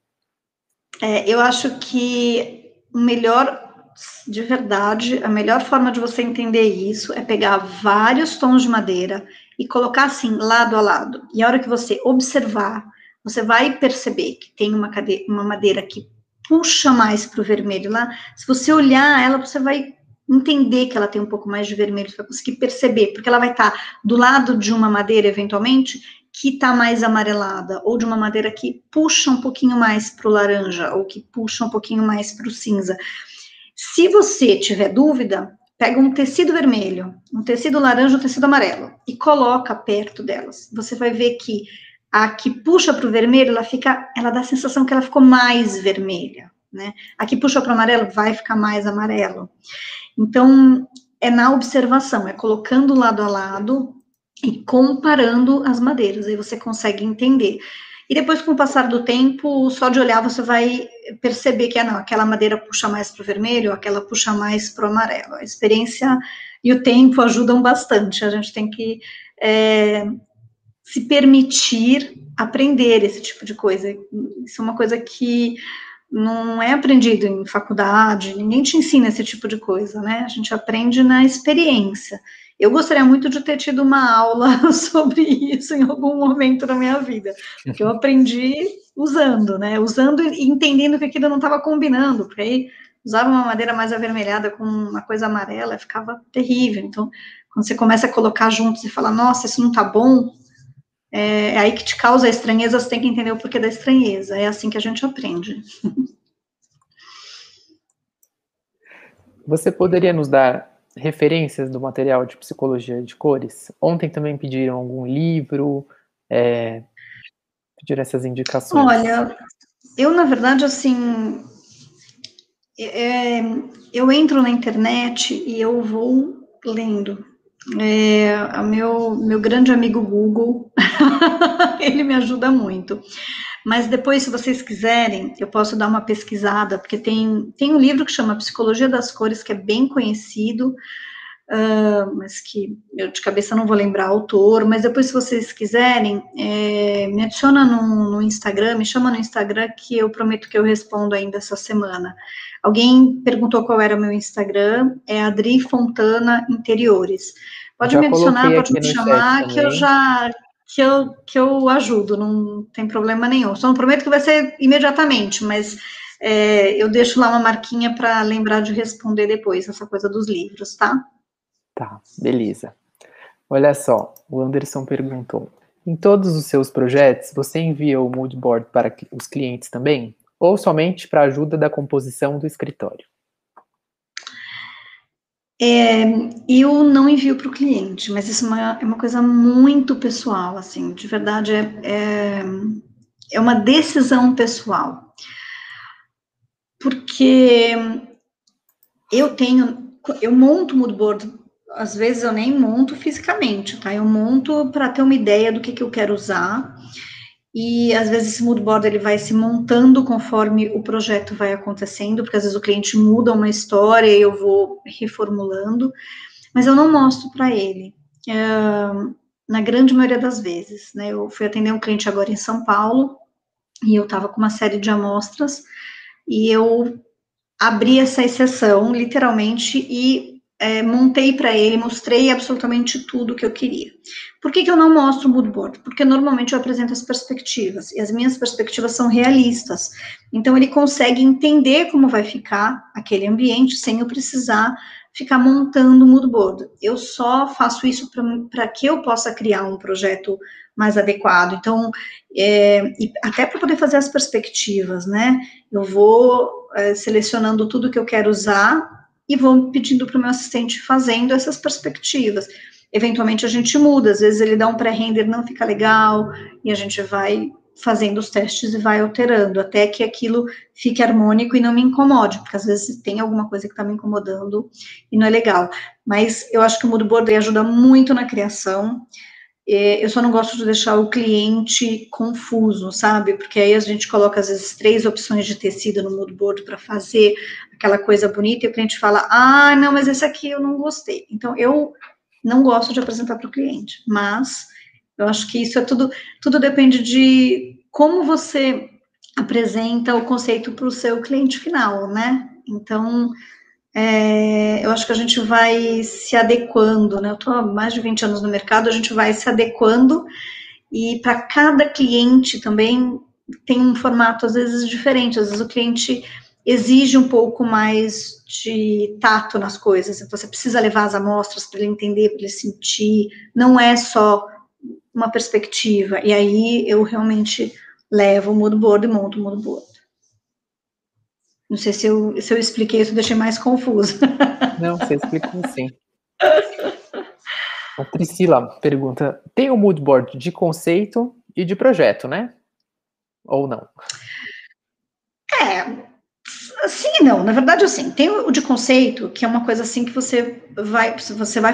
Eu acho que o melhor, de verdade, a melhor forma de você entender isso é pegar vários tons de madeira e colocar assim, lado a lado. E a hora que você observar, você vai perceber que tem uma madeira que puxa mais para o vermelho lá. Se você olhar ela, você vai entender que ela tem um pouco mais de vermelho, você vai conseguir perceber, porque ela vai estar do lado de uma madeira, eventualmente, que está mais amarelada, ou de uma madeira que puxa um pouquinho mais para o laranja, ou que puxa um pouquinho mais para o cinza. Se você tiver dúvida, pega um tecido vermelho, um tecido laranja, um tecido amarelo, e coloca perto delas. Você vai ver que a que puxa para o vermelho, ela dá a sensação que ela ficou mais vermelha, né? A que puxa para o amarelo vai ficar mais amarelo. Então, é na observação, é colocando lado a lado e comparando as madeiras, aí você consegue entender. E depois, com o passar do tempo, só de olhar você vai perceber que, não, aquela madeira puxa mais para o vermelho, aquela puxa mais para o amarelo. A experiência e o tempo ajudam bastante, a gente tem que se permitir aprender esse tipo de coisa. Isso é uma coisa que não é aprendido em faculdade, ninguém te ensina esse tipo de coisa, né? A gente aprende na experiência. Eu gostaria muito de ter tido uma aula sobre isso em algum momento da minha vida, porque eu aprendi usando, né? Usando e entendendo que aquilo não estava combinando, porque aí usava uma madeira mais avermelhada com uma coisa amarela, ficava terrível. Então, quando você começa a colocar juntos e fala, nossa, isso não tá bom, é aí que te causa a estranheza, você tem que entender o porquê da estranheza. É assim que a gente aprende. Você poderia nos dar referências do material de psicologia de cores? Ontem também pediram algum livro, pediram essas indicações. Olha, eu, na verdade, assim, eu entro na internet e eu vou lendo. Meu grande amigo Google, ele me ajuda muito. Mas depois, se vocês quiserem, eu posso dar uma pesquisada, porque tem um livro que chama Psicologia das Cores, que é bem conhecido, mas que eu de cabeça não vou lembrar o autor, mas depois, se vocês quiserem, me adiciona no Instagram, me chama no Instagram, que eu prometo que eu respondo ainda essa semana. Alguém perguntou qual era o meu Instagram, é Adri Fontana Interiores. Pode me adicionar, pode me chamar, que eu ajudo, não tem problema nenhum. Só não prometo que vai ser imediatamente, mas eu deixo lá uma marquinha para lembrar de responder depois, essa coisa dos livros, tá? Tá, beleza. Olha só, o Anderson perguntou, em todos os seus projetos, você envia o mood board para os clientes também? Ou somente para a ajuda da composição do escritório? Eu não envio para o cliente, mas isso é uma coisa muito pessoal, assim, de verdade, é uma decisão pessoal. Porque eu monto o mood board, às vezes eu nem monto fisicamente, tá? Eu monto para ter uma ideia do que eu quero usar, e às vezes esse mood board ele vai se montando conforme o projeto vai acontecendo, porque às vezes o cliente muda uma história e eu vou reformulando, mas eu não mostro para ele, na grande maioria das vezes, né? Eu fui atender um cliente agora em São Paulo, e eu estava com uma série de amostras, e eu abri essa exceção, literalmente, e montei para ele, mostrei absolutamente tudo que eu queria. Por que eu não mostro o mood board? Porque normalmente eu apresento as perspectivas, e as minhas perspectivas são realistas. Então, ele consegue entender como vai ficar aquele ambiente, sem eu precisar ficar montando o mood board. Eu só faço isso para que eu possa criar um projeto mais adequado. Então, e até para poder fazer as perspectivas, né? Eu vou selecionando tudo que eu quero usar e vou pedindo para o meu assistente fazendo essas perspectivas. eventualmente a gente muda, às vezes ele dá um pré-render, não fica legal, e a gente vai fazendo os testes e vai alterando, até que aquilo fique harmônico e não me incomode, porque às vezes tem alguma coisa que está me incomodando e não é legal. Mas eu acho que o mood board ajuda muito na criação. Eu só não gosto de deixar o cliente confuso, sabe? Porque aí a gente coloca, às vezes, 3 opções de tecido no mood board para fazer aquela coisa bonita, e o cliente fala, ah, não, mas esse aqui eu não gostei. Então, eu não gosto de apresentar para o cliente, mas eu acho que isso é tudo depende de como você apresenta o conceito para o seu cliente final, né? Então, eu acho que a gente vai se adequando, né? Eu estou há mais de 20 anos no mercado, a gente vai se adequando, e para cada cliente também tem um formato, às vezes, diferente. Às vezes o cliente exige um pouco mais de tato nas coisas, então você precisa levar as amostras para ele entender, para ele sentir, não é só uma perspectiva, e aí eu realmente levo o mood board e monto o mood board. Não sei se eu expliquei isso, deixei mais confuso. Não, você explicou sim. A Priscila pergunta, tem o mood board de conceito e de projeto, né? Ou não? Sim e não, na verdade, assim, tem o de conceito, que é uma coisa assim que você vai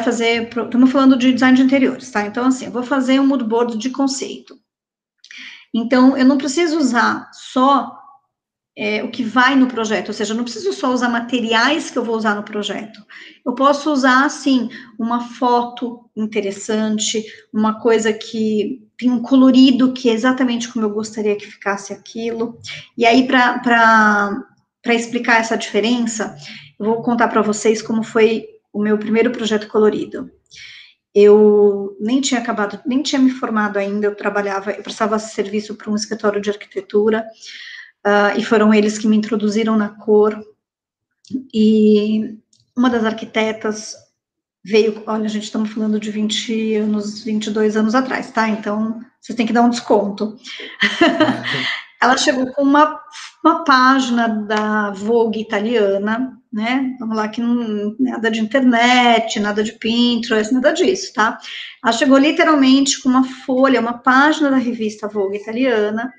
fazer, estamos falando de design de interiores, tá? Então, assim, eu vou fazer um mood board de conceito. Então, eu não preciso usar só o que vai no projeto, ou seja, eu não preciso só usar materiais que eu vou usar no projeto. Eu posso usar, assim, uma foto interessante, uma coisa que tem um colorido que é exatamente como eu gostaria que ficasse aquilo. E aí, para explicar essa diferença, eu vou contar para vocês como foi o meu primeiro projeto colorido. Eu nem tinha me formado ainda, eu prestava serviço para um escritório de arquitetura, e foram eles que me introduziram na cor, e uma das arquitetas veio, olha, a gente estamos falando de 20 anos, 22 anos atrás, tá? Então, vocês têm que dar um desconto. Ela chegou com uma página da Vogue italiana, né? Vamos lá, que não nada de internet, nada de Pinterest, nada disso, tá? Ela chegou literalmente com uma folha, uma página da revista Vogue italiana,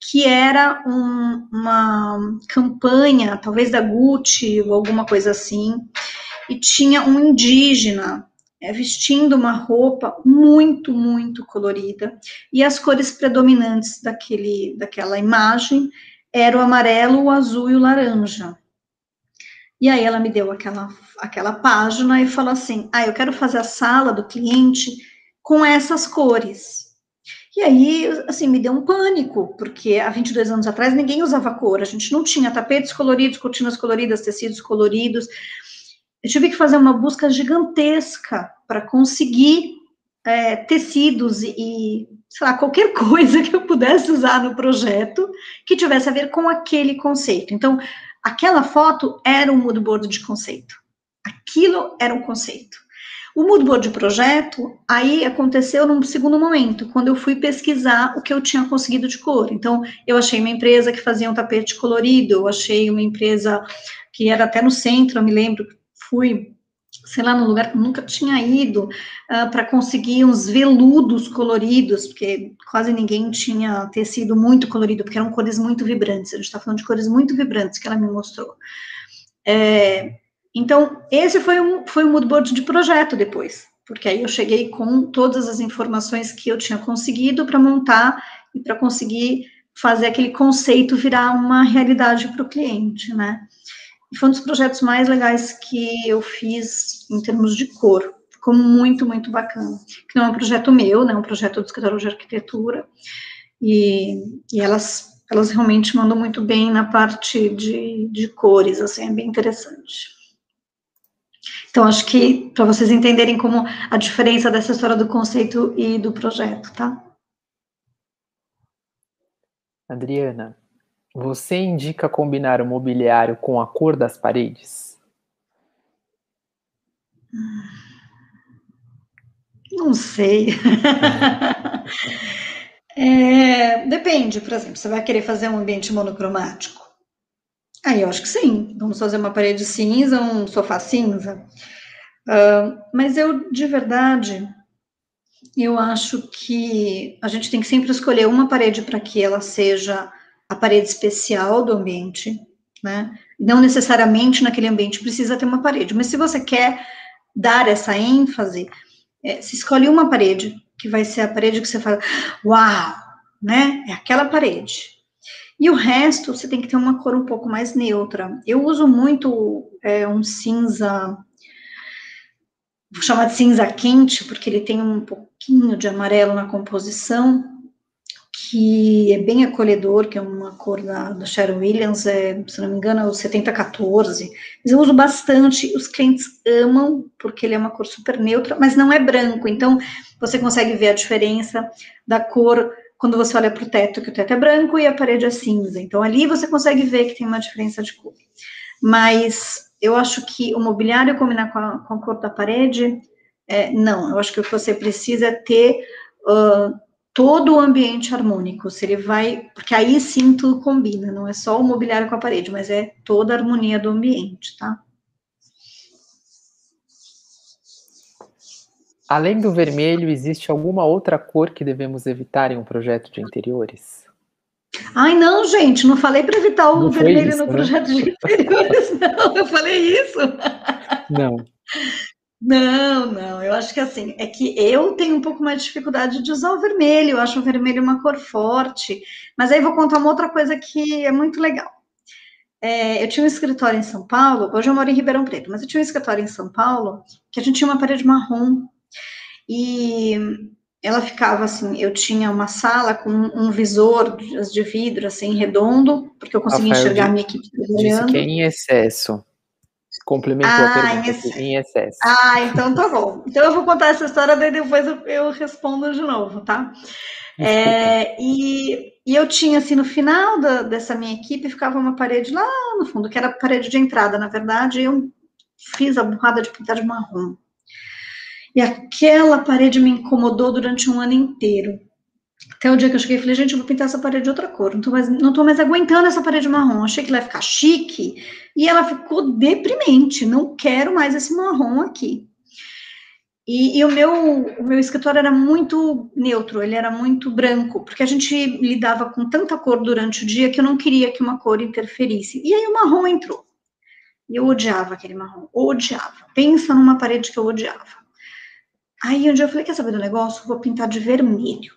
que era uma campanha, talvez da Gucci ou alguma coisa assim, e tinha um indígena vestindo uma roupa muito, muito colorida, e as cores predominantes daquela imagem eram o amarelo, o azul e o laranja. E aí ela me deu aquela página e falou assim, eu quero fazer a sala do cliente com essas cores. E aí, assim, me deu um pânico, porque há 22 anos atrás ninguém usava cor, a gente não tinha tapetes coloridos, cortinas coloridas, tecidos coloridos. Eu tive que fazer uma busca gigantesca para conseguir tecidos e, sei lá, qualquer coisa que eu pudesse usar no projeto que tivesse a ver com aquele conceito. Então, aquela foto era um mood board de conceito. Aquilo era um conceito. O mood board de projeto, aí aconteceu num segundo momento, quando eu fui pesquisar o que eu tinha conseguido de cor. Então, eu achei uma empresa que fazia um tapete colorido, eu achei uma empresa que era até no centro, eu me lembro, fui, sei lá, num lugar que eu nunca tinha ido, para conseguir uns veludos coloridos, porque quase ninguém tinha tecido muito colorido, porque eram cores muito vibrantes, a gente está falando de cores muito vibrantes que ela me mostrou. Então, esse foi um mood board de projeto depois, porque aí eu cheguei com todas as informações que eu tinha conseguido para montar e para conseguir fazer aquele conceito virar uma realidade para o cliente, né? E foi um dos projetos mais legais que eu fiz em termos de cor. Ficou muito, muito bacana. Que não é um projeto meu, né? É um projeto do escritório de arquitetura. E elas realmente mandam muito bem na parte de cores, assim, é bem interessante. Então, acho que para vocês entenderem como a diferença dessa história do conceito e do projeto, tá? Adriana, você indica combinar o mobiliário com a cor das paredes? Não sei. Depende, por exemplo, você vai querer fazer um ambiente monocromático? Aí eu acho que sim. Vamos fazer uma parede cinza, um sofá cinza. Mas eu, de verdade, eu acho que a gente tem que sempre escolher uma parede para que ela seja a parede especial do ambiente, né? Não necessariamente naquele ambiente precisa ter uma parede, mas se você quer dar essa ênfase, se escolhe uma parede, que vai ser a parede que você fala, uau, né? É aquela parede. E o resto, você tem que ter uma cor um pouco mais neutra. Eu uso muito um cinza, vou chamar de cinza quente, porque ele tem um pouquinho de amarelo na composição, que é bem acolhedor, que é uma cor da Sharon Williams, se não me engano, é o 7014. Mas eu uso bastante, os clientes amam, porque ele é uma cor super neutra, mas não é branco, então você consegue ver a diferença da cor quando você olha para o teto, que o teto é branco e a parede é cinza. Então ali você consegue ver que tem uma diferença de cor. Mas eu acho que o mobiliário combinar com a cor da parede, não. Eu acho que o que você precisa é ter todo o ambiente harmônico. Se ele vai, porque aí sim tudo combina, não é só o mobiliário com a parede, mas é toda a harmonia do ambiente, tá? Além do vermelho, existe alguma outra cor que devemos evitar em um projeto de interiores? Ai, não, gente, não falei para evitar o Não foi vermelho isso, no né? projeto de interiores, não, eu falei isso. Não. Não, não, eu acho que assim, é que eu tenho um pouco mais de dificuldade de usar o vermelho, eu acho o vermelho uma cor forte, mas aí vou contar uma outra coisa que é muito legal. Eu tinha um escritório em São Paulo, hoje eu moro em Ribeirão Preto, mas eu tinha um escritório em São Paulo que a gente tinha uma parede marrom e ela ficava assim, eu tinha uma sala com um visor de vidro assim, redondo, porque eu conseguia Rafael enxergar a minha equipe disse que é trabalhando. em excesso. Complementou a Ah, pergunta aqui, em excesso. então tá bom. Então eu vou contar essa história, daí depois eu respondo de novo, tá? Desculpa. E eu tinha, assim, no final dessa minha equipe, ficava uma parede lá no fundo, que era a parede de entrada, na verdade, eu fiz a burrada de pintar de marrom. E aquela parede me incomodou durante um ano inteiro. Até o dia que eu cheguei e falei, gente, eu vou pintar essa parede de outra cor. Não tô mais aguentando essa parede marrom. Achei que ela ia ficar chique. E ela ficou deprimente. Não quero mais esse marrom aqui. E o meu escritório era muito neutro, ele era muito branco, porque a gente lidava com tanta cor durante o dia que eu não queria que uma cor interferisse. E aí o marrom entrou. E eu odiava aquele marrom, odiava. Pensa numa parede que eu odiava. Aí um dia eu falei, quer saber do negócio? Vou pintar de vermelho.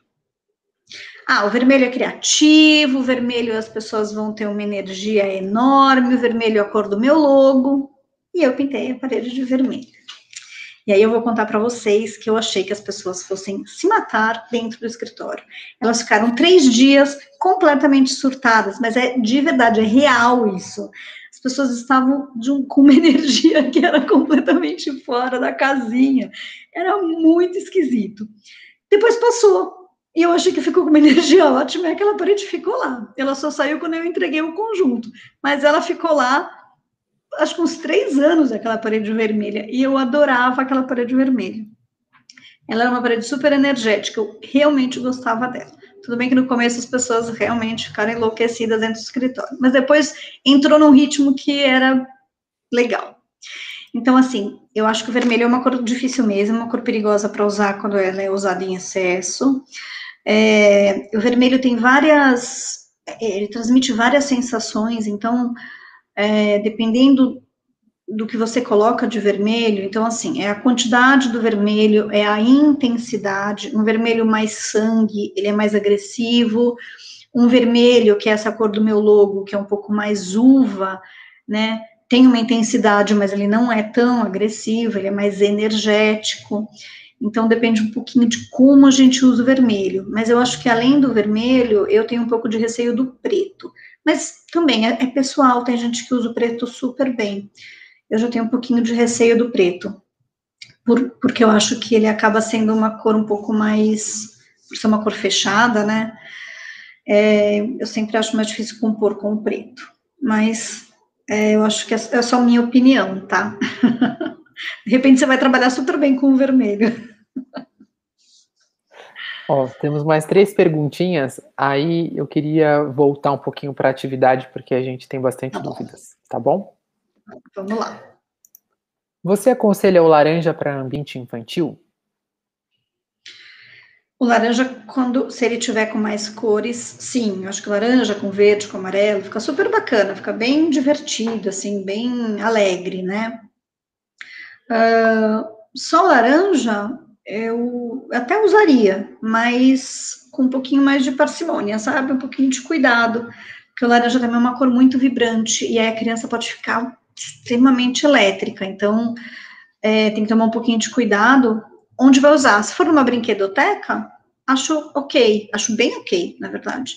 Ah, o vermelho é criativo, o vermelho as pessoas vão ter uma energia enorme, o vermelho é a cor do meu logo. E eu pintei a parede de vermelho. E aí eu vou contar para vocês que eu achei que as pessoas fossem se matar dentro do escritório. Elas ficaram 3 dias completamente surtadas, mas é de verdade, é real isso. As pessoas estavam com uma energia que era completamente fora da casinha. Era muito esquisito. Depois passou. E eu achei que ficou com uma energia ótima e aquela parede ficou lá. Ela só saiu quando eu entreguei o conjunto. Mas ela ficou lá, acho que uns 3 anos, aquela parede vermelha. E eu adorava aquela parede vermelha. Ela era uma parede super energética, eu realmente gostava dela. Tudo bem que no começo as pessoas realmente ficaram enlouquecidas dentro do escritório, mas depois entrou num ritmo que era legal. Então, assim, eu acho que o vermelho é uma cor difícil mesmo, uma cor perigosa para usar quando ela é usada em excesso. O vermelho tem ele transmite várias sensações, então, dependendo do que você coloca de vermelho, então, assim, é a quantidade do vermelho, é a intensidade, um vermelho mais sangue, ele é mais agressivo, um vermelho, que é essa cor do meu logo, que é um pouco mais uva, né, tem uma intensidade, mas ele não é tão agressivo, ele é mais energético, então depende um pouquinho de como a gente usa o vermelho, mas eu acho que além do vermelho, eu tenho um pouco de receio do preto, mas também é pessoal, tem gente que usa o preto super bem, eu já tenho um pouquinho de receio do preto, porque eu acho que ele acaba sendo uma cor um pouco mais, por ser uma cor fechada, né, eu sempre acho mais difícil compor com o preto, mas eu acho que é só minha opinião, tá? De repente você vai trabalhar super bem com o vermelho. Ó, temos mais 3 perguntinhas, aí eu queria voltar um pouquinho para a atividade, porque a gente tem bastante dúvidas, tá bom? Vamos lá. Você aconselha o laranja para ambiente infantil? O laranja, se ele tiver com mais cores, sim. Eu acho que o laranja com verde, com amarelo, fica super bacana, fica bem divertido, assim, bem alegre, né? Só laranja, eu até usaria, mas com um pouquinho mais de parcimônia, sabe? Um pouquinho de cuidado, porque o laranja também é uma cor muito vibrante, e aí a criança pode ficar extremamente elétrica, então tem que tomar um pouquinho de cuidado onde vai usar. Se for numa brinquedoteca, acho ok, acho bem ok, na verdade.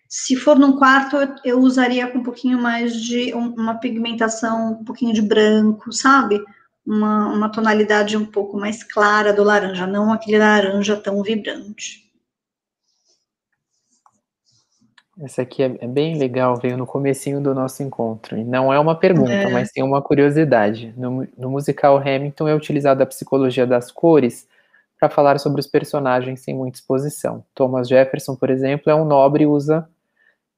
Se for num quarto, eu usaria com um pouquinho mais de uma pigmentação, um pouquinho de branco, sabe? Uma tonalidade um pouco mais clara do laranja, não aquele laranja tão vibrante. Essa aqui é bem legal, veio no comecinho do nosso encontro. E não é uma pergunta, mas tem uma curiosidade. No musical Hamilton é utilizada a psicologia das cores para falar sobre os personagens sem muita exposição. Thomas Jefferson, por exemplo, é um nobre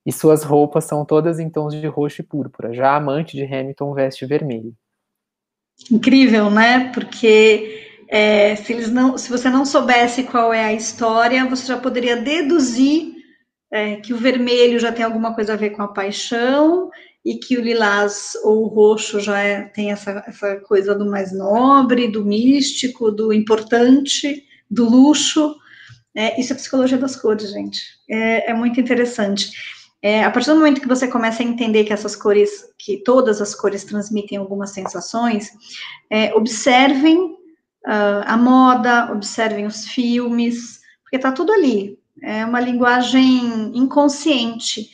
e suas roupas são todas em tons de roxo e púrpura. Já a amante de Hamilton veste vermelho. Incrível, né? Porque se você não soubesse qual é a história, você já poderia deduzir que o vermelho já tem alguma coisa a ver com a paixão, e que o lilás ou o roxo já tem essa coisa do mais nobre, do místico, do importante, do luxo. Isso é psicologia das cores, gente. É muito interessante. A partir do momento que você começa a entender que essas cores, que todas as cores transmitem algumas sensações, observem a moda, observem os filmes, porque está tudo ali. É uma linguagem inconsciente.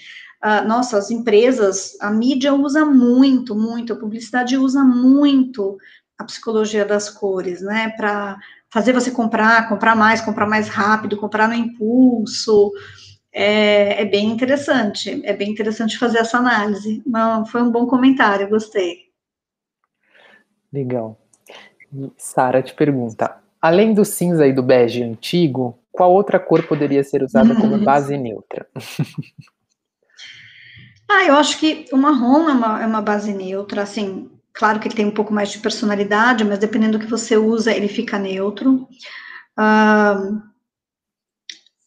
Nossa, as empresas, a mídia usa muito, a publicidade usa muito a psicologia das cores, né, para fazer você comprar mais rápido, comprar no impulso. É bem interessante fazer essa análise. Foi um bom comentário, gostei. Legal. Sara te pergunta, além do cinza e do bege antigo, qual outra cor poderia ser usada como base neutra? Eu acho que o marrom é uma base neutra, assim, claro que ele tem um pouco mais de personalidade, mas dependendo do que você usa, ele fica neutro.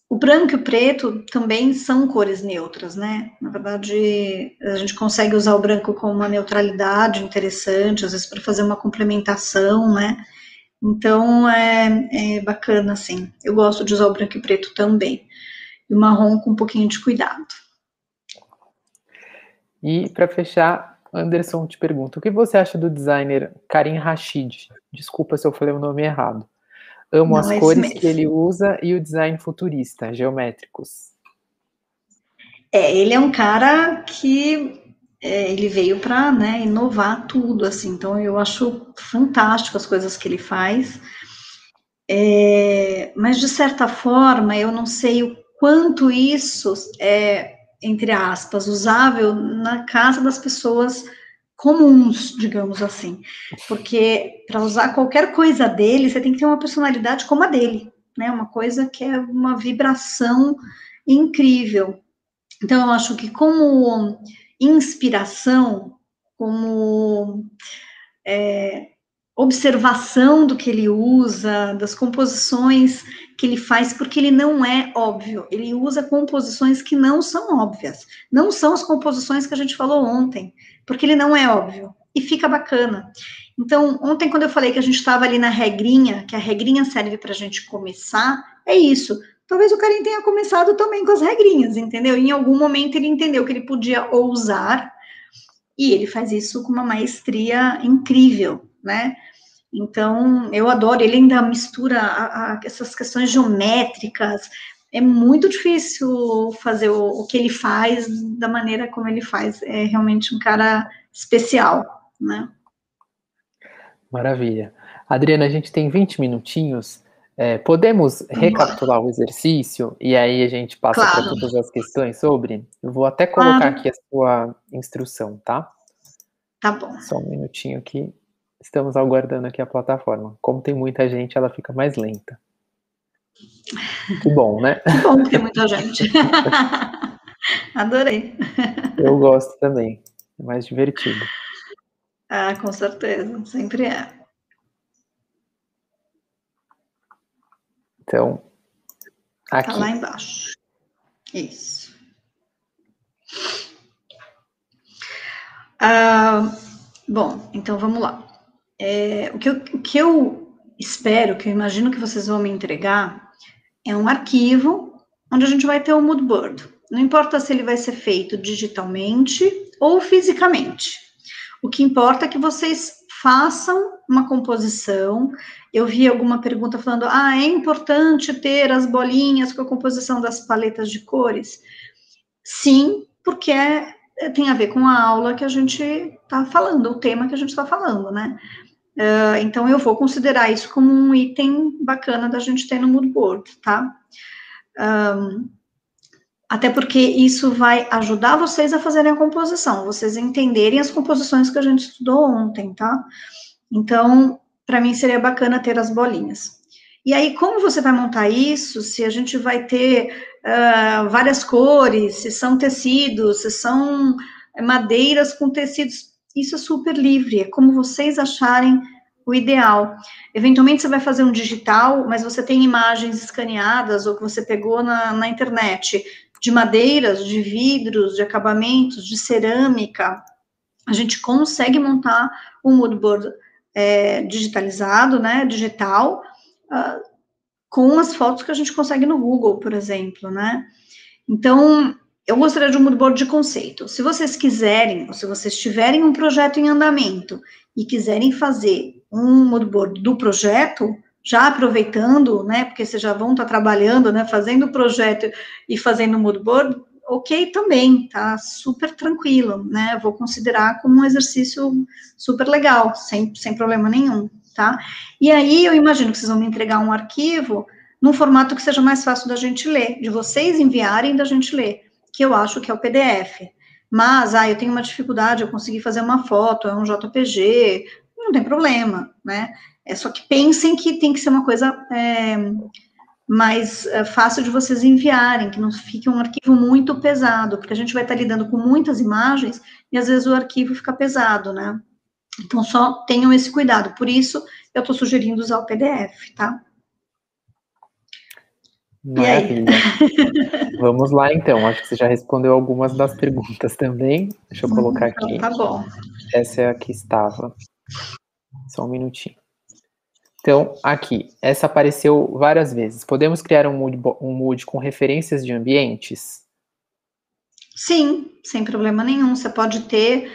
O branco e o preto também são cores neutras, né? Na verdade, a gente consegue usar o branco com uma neutralidade interessante, às vezes para fazer uma complementação, né? Então, é bacana, assim. Eu gosto de usar o branco e preto também. E o marrom com um pouquinho de cuidado. E, para fechar, Anderson te pergunta, o que você acha do designer Karim Rashid? Desculpa se eu falei o nome errado. Amo as cores que ele usa e o design futurista, geométricos. Ele é um cara que ele veio para, né, inovar tudo, assim. Então, eu acho fantástico as coisas que ele faz. Mas, de certa forma, eu não sei o quanto isso é, entre aspas, usável na casa das pessoas comuns, digamos assim. Porque para usar qualquer coisa dele, você tem que ter uma personalidade como a dele, né? Uma coisa que é uma vibração incrível. Então, eu acho que como inspiração, como observação do que ele usa, das composições que ele faz, porque ele não é óbvio, ele usa composições que não são óbvias, não são as composições que a gente falou ontem, porque ele não é óbvio, e fica bacana. Então, ontem, quando eu falei que a gente estava ali na regrinha, que a regrinha serve para a gente começar, é isso. Talvez o Karim tenha começado também com as regrinhas, entendeu? Em algum momento ele entendeu que ele podia ousar, e ele faz isso com uma maestria incrível, né? Então, eu adoro, ele ainda mistura essas questões geométricas, é muito difícil fazer o que ele faz da maneira como ele faz, é realmente um cara especial, né? Maravilha. Adriana, a gente tem 20 minutinhos, podemos recapitular o exercício e aí a gente passa para todas as questões sobre? Eu vou até colocar aqui a sua instrução, tá? Tá bom. Só um minutinho que estamos aguardando aqui a plataforma. Como tem muita gente, ela fica mais lenta. Que bom, né? Que bom que tem muita gente. Adorei. Eu gosto também. É mais divertido. Com certeza. Sempre é. Então, aqui. Tá lá embaixo. Isso. Bom, então vamos lá. O que eu espero, que eu imagino que vocês vão me entregar, é um arquivo onde a gente vai ter um mood board. Não importa se ele vai ser feito digitalmente ou fisicamente. O que importa é que vocês façam uma composição. Eu vi alguma pergunta falando, é importante ter as bolinhas com a composição das paletas de cores? Sim, porque tem a ver com a aula que a gente está falando, o tema que a gente está falando, né? Então, eu vou considerar isso como um item bacana da gente ter no mood board, tá? Até porque isso vai ajudar vocês a fazerem a composição, vocês entenderem as composições que a gente estudou ontem, tá? Então, para mim seria bacana ter as bolinhas. E aí, como você vai montar isso? Se a gente vai ter várias cores, se são tecidos, se são madeiras com tecidos, isso é super livre, é como vocês acharem o ideal. Eventualmente você vai fazer um digital, mas você tem imagens escaneadas ou que você pegou na internet, de madeiras, de vidros, de acabamentos, de cerâmica. A gente consegue montar um mood board digitalizado, né, digital, com as fotos que a gente consegue no Google, por exemplo, né? Então, eu gostaria de um mood board de conceito. Se vocês quiserem, ou se vocês tiverem um projeto em andamento e quiserem fazer um mood board do projeto, já aproveitando, né, porque vocês já vão estar trabalhando, né, fazendo o projeto e fazendo o mood board, ok também, tá super tranquilo, né, vou considerar como um exercício super legal, sem problema nenhum, tá? E aí, eu imagino que vocês vão me entregar um arquivo num formato que seja mais fácil da gente ler, de vocês enviarem e da gente ler, que eu acho que é o PDF. Mas, eu tenho uma dificuldade, eu consegui fazer uma foto, é um JPG, não tem problema, né? É só que pensem que tem que ser uma coisa mais fácil de vocês enviarem, que não fique um arquivo muito pesado, porque a gente vai estar lidando com muitas imagens e às vezes o arquivo fica pesado, né? Então, só tenham esse cuidado. Por isso, eu estou sugerindo usar o PDF, tá? Maravilha. Vamos lá, então. Acho que você já respondeu algumas das perguntas também. Deixa eu colocar aqui. Tá bom. Essa é a que estava. Só um minutinho. Então, aqui. Essa apareceu várias vezes. Podemos criar um mood com referências de ambientes? Sim, sem problema nenhum. Você pode ter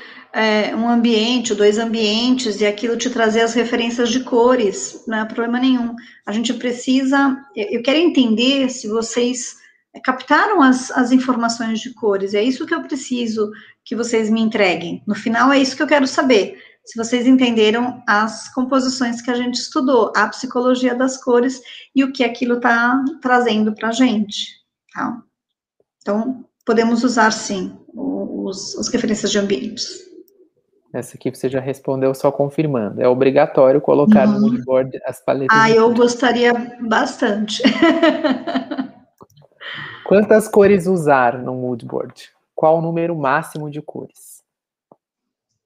um ambiente, 2 ambientes, e aquilo te trazer as referências de cores, não é problema nenhum. A gente precisa, eu quero entender se vocês captaram as informações de cores, é isso que eu preciso que vocês me entreguem. No final, é isso que eu quero saber, se vocês entenderam as composições que a gente estudou, a psicologia das cores e o que aquilo está trazendo para a gente, tá? Então, podemos usar, sim, as referências de ambientes. Essa aqui você já respondeu só confirmando. É obrigatório colocar no mood board as paletas. Eu gostaria bastante. Quantas cores usar no mood board? Qual o número máximo de cores?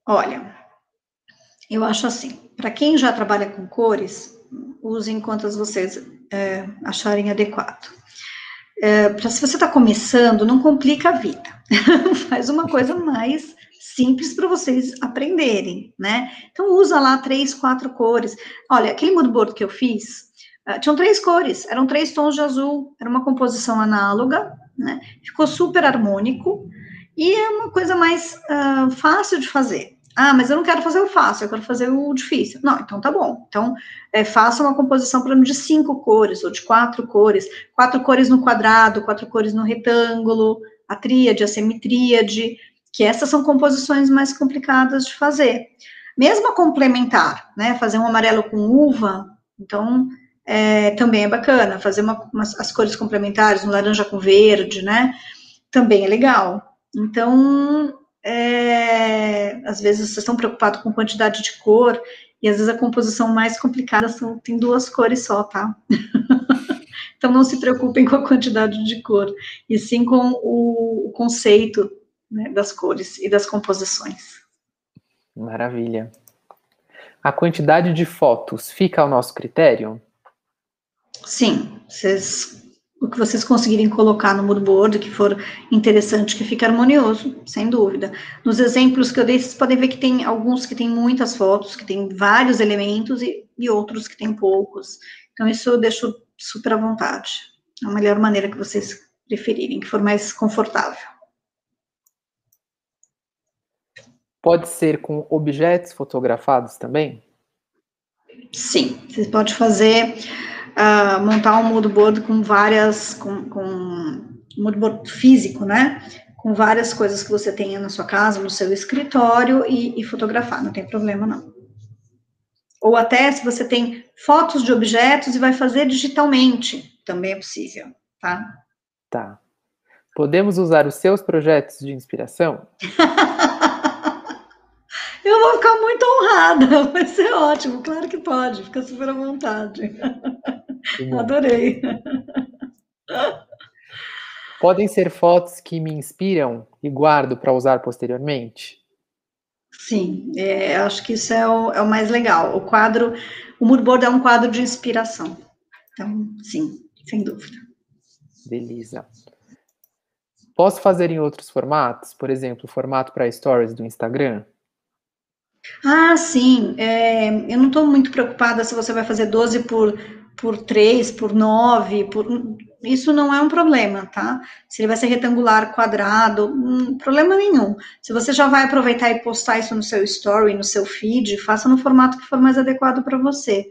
Olha, eu acho assim, para quem já trabalha com cores, usem quantas vocês acharem adequado. Se você está começando, não complica a vida. Faz uma coisa mais simples para vocês aprenderem, né? Então, usa lá 3, 4 cores. Olha, aquele mood board que eu fiz, tinham 3 cores, eram 3 tons de azul, era uma composição análoga, né? Ficou super harmônico, e é uma coisa mais fácil de fazer. Mas eu não quero fazer o fácil, eu quero fazer o difícil. Não, então tá bom. Então, faça uma composição, por exemplo, de 5 cores, ou de 4 cores. 4 cores no quadrado, 4 cores no retângulo, a tríade, a semitríade, que essas são composições mais complicadas de fazer. Mesmo a complementar, né, fazer um amarelo com uva, então, também é bacana, fazer as cores complementares, um laranja com verde, né, também é legal. Então, às vezes vocês estão preocupados com quantidade de cor, e às vezes a composição mais complicada tem 2 cores só, tá? Então, não se preocupem com a quantidade de cor, e sim com o conceito, né, das cores e das composições. Maravilha. A quantidade de fotos fica ao nosso critério? Sim, o que vocês conseguirem colocar no mood board, que for interessante, que fique harmonioso, sem dúvida. Nos exemplos que eu dei, vocês podem ver que tem alguns que tem muitas fotos, que tem vários elementos, e outros que tem poucos. Então, isso eu deixo super à vontade. É a melhor maneira que vocês preferirem, que for mais confortável. Pode ser com objetos fotografados também? Sim, você pode fazer, montar um mood board com várias, com mood board físico, né? Com várias coisas que você tenha na sua casa, no seu escritório, e fotografar, não tem problema não. Ou até se você tem fotos de objetos e vai fazer digitalmente, também é possível, tá? Tá. Podemos usar os seus projetos de inspiração? Eu vou ficar muito honrada, vai ser ótimo, claro que pode, fica super à vontade. Adorei. Podem ser fotos que me inspiram e guardo para usar posteriormente? Sim, acho que isso é o mais legal. O mood board é um quadro de inspiração. Então, sim, sem dúvida. Beleza. Posso fazer em outros formatos? Por exemplo, formato para stories do Instagram? Ah, sim. Eu não estou muito preocupada se você vai fazer 12 por 3, por 9, isso não é um problema, tá? Se ele vai ser retangular, quadrado, problema nenhum. Se você já vai aproveitar e postar isso no seu story, no seu feed, faça no formato que for mais adequado para você.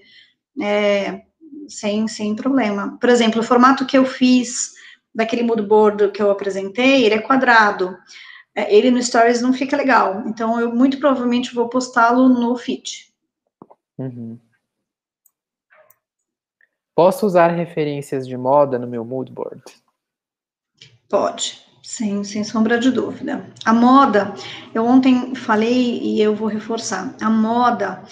Sem problema. Por exemplo, o formato que eu fiz daquele mood board que eu apresentei, ele é quadrado. Ele no Stories não fica legal. Então, eu muito provavelmente vou postá-lo no feed. Uhum. Posso usar referências de moda no meu mood board? Pode, sem sombra de dúvida. A moda, eu ontem falei e eu vou reforçar, a moda,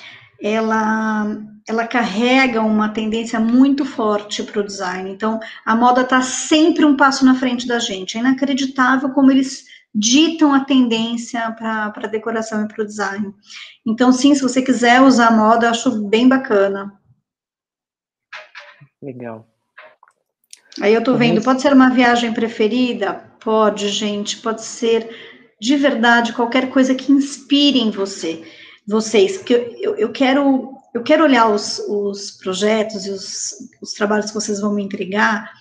ela carrega uma tendência muito forte para o design. Então, a moda está sempre um passo na frente da gente. É inacreditável como eles ditam a tendência para a decoração e para o design. Então, sim, se você quiser usar a moda, eu acho bem bacana. Legal. Aí eu tô vendo, pode ser uma viagem preferida? Pode, gente, pode ser de verdade qualquer coisa que inspire em vocês, porque eu quero olhar os projetos e os trabalhos que vocês vão me entregar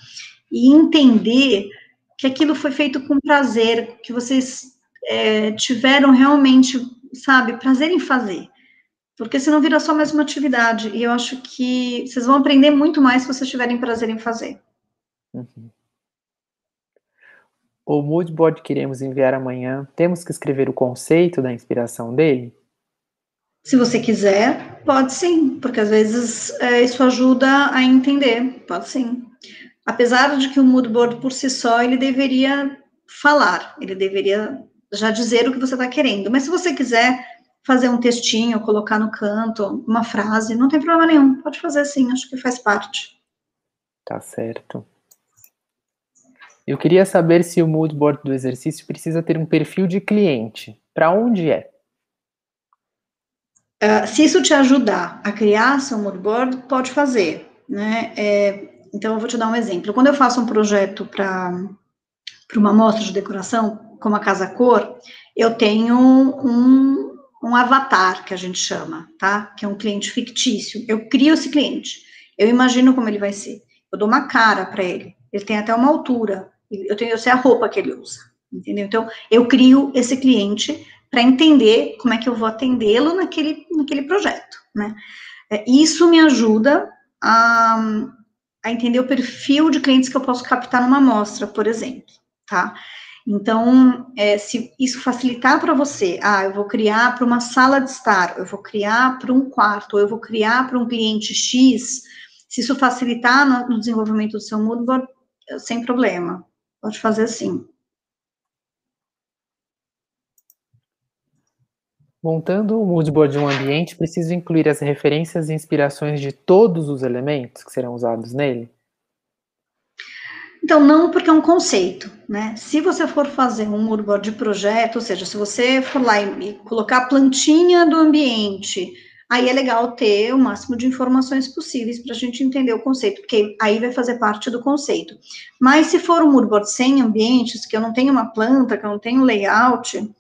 e entender que aquilo foi feito com prazer, que vocês tiveram realmente, sabe, prazer em fazer. Porque senão vira só mais uma atividade. E eu acho que vocês vão aprender muito mais se vocês tiverem prazer em fazer. Uhum. O mood board que iremos enviar amanhã, temos que escrever o conceito da inspiração dele? Se você quiser, pode sim, porque às vezes isso ajuda a entender, pode sim. Apesar de que o mood board por si só, ele deveria falar, ele deveria já dizer o que você está querendo, mas se você quiser fazer um textinho, colocar no canto, uma frase, não tem problema nenhum, pode fazer sim, acho que faz parte. Tá certo. Eu queria saber se o mood board do exercício precisa ter um perfil de cliente. Para onde é? Se isso te ajudar a criar seu mood board, pode fazer, né? Então, eu vou te dar um exemplo. Quando eu faço um projeto para uma amostra de decoração, como a Casa Cor, eu tenho um avatar, que a gente chama, tá? Que é um cliente fictício. Eu crio esse cliente. Eu imagino como ele vai ser. Eu dou uma cara para ele. Ele tem até uma altura. Eu sei a roupa que ele usa, entendeu? Então, eu crio esse cliente para entender como é que eu vou atendê-lo naquele projeto, né? Isso me ajuda a entender o perfil de clientes que eu posso captar numa amostra, por exemplo, tá? Então, se isso facilitar para você, eu vou criar para uma sala de estar, eu vou criar para um quarto, ou eu vou criar para um cliente X, se isso facilitar no desenvolvimento do seu mood board, sem problema, pode fazer assim. Montando o mood board de um ambiente, preciso incluir as referências e inspirações de todos os elementos que serão usados nele? Então, não, porque é um conceito, né? Se você for fazer um mood board de projeto, ou seja, se você for lá e colocar a plantinha do ambiente, aí é legal ter o máximo de informações possíveis para a gente entender o conceito, porque aí vai fazer parte do conceito. Mas se for um moodboard sem ambientes, que eu não tenho uma planta, que eu não tenho layout,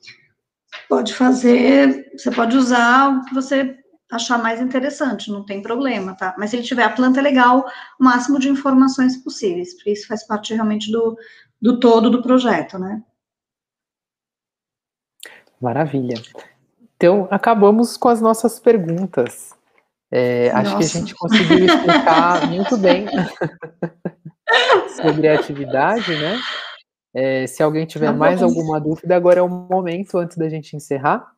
pode fazer, você pode usar o que você achar mais interessante, não tem problema, tá? Mas se ele tiver a planta, é legal, o máximo de informações possíveis, porque isso faz parte realmente do todo do projeto, né? Maravilha. Então, acabamos com as nossas perguntas. Acho que a gente conseguiu explicar muito bem sobre a atividade, né? Se alguém tiver mais alguma dúvida, agora é o momento, antes da gente encerrar.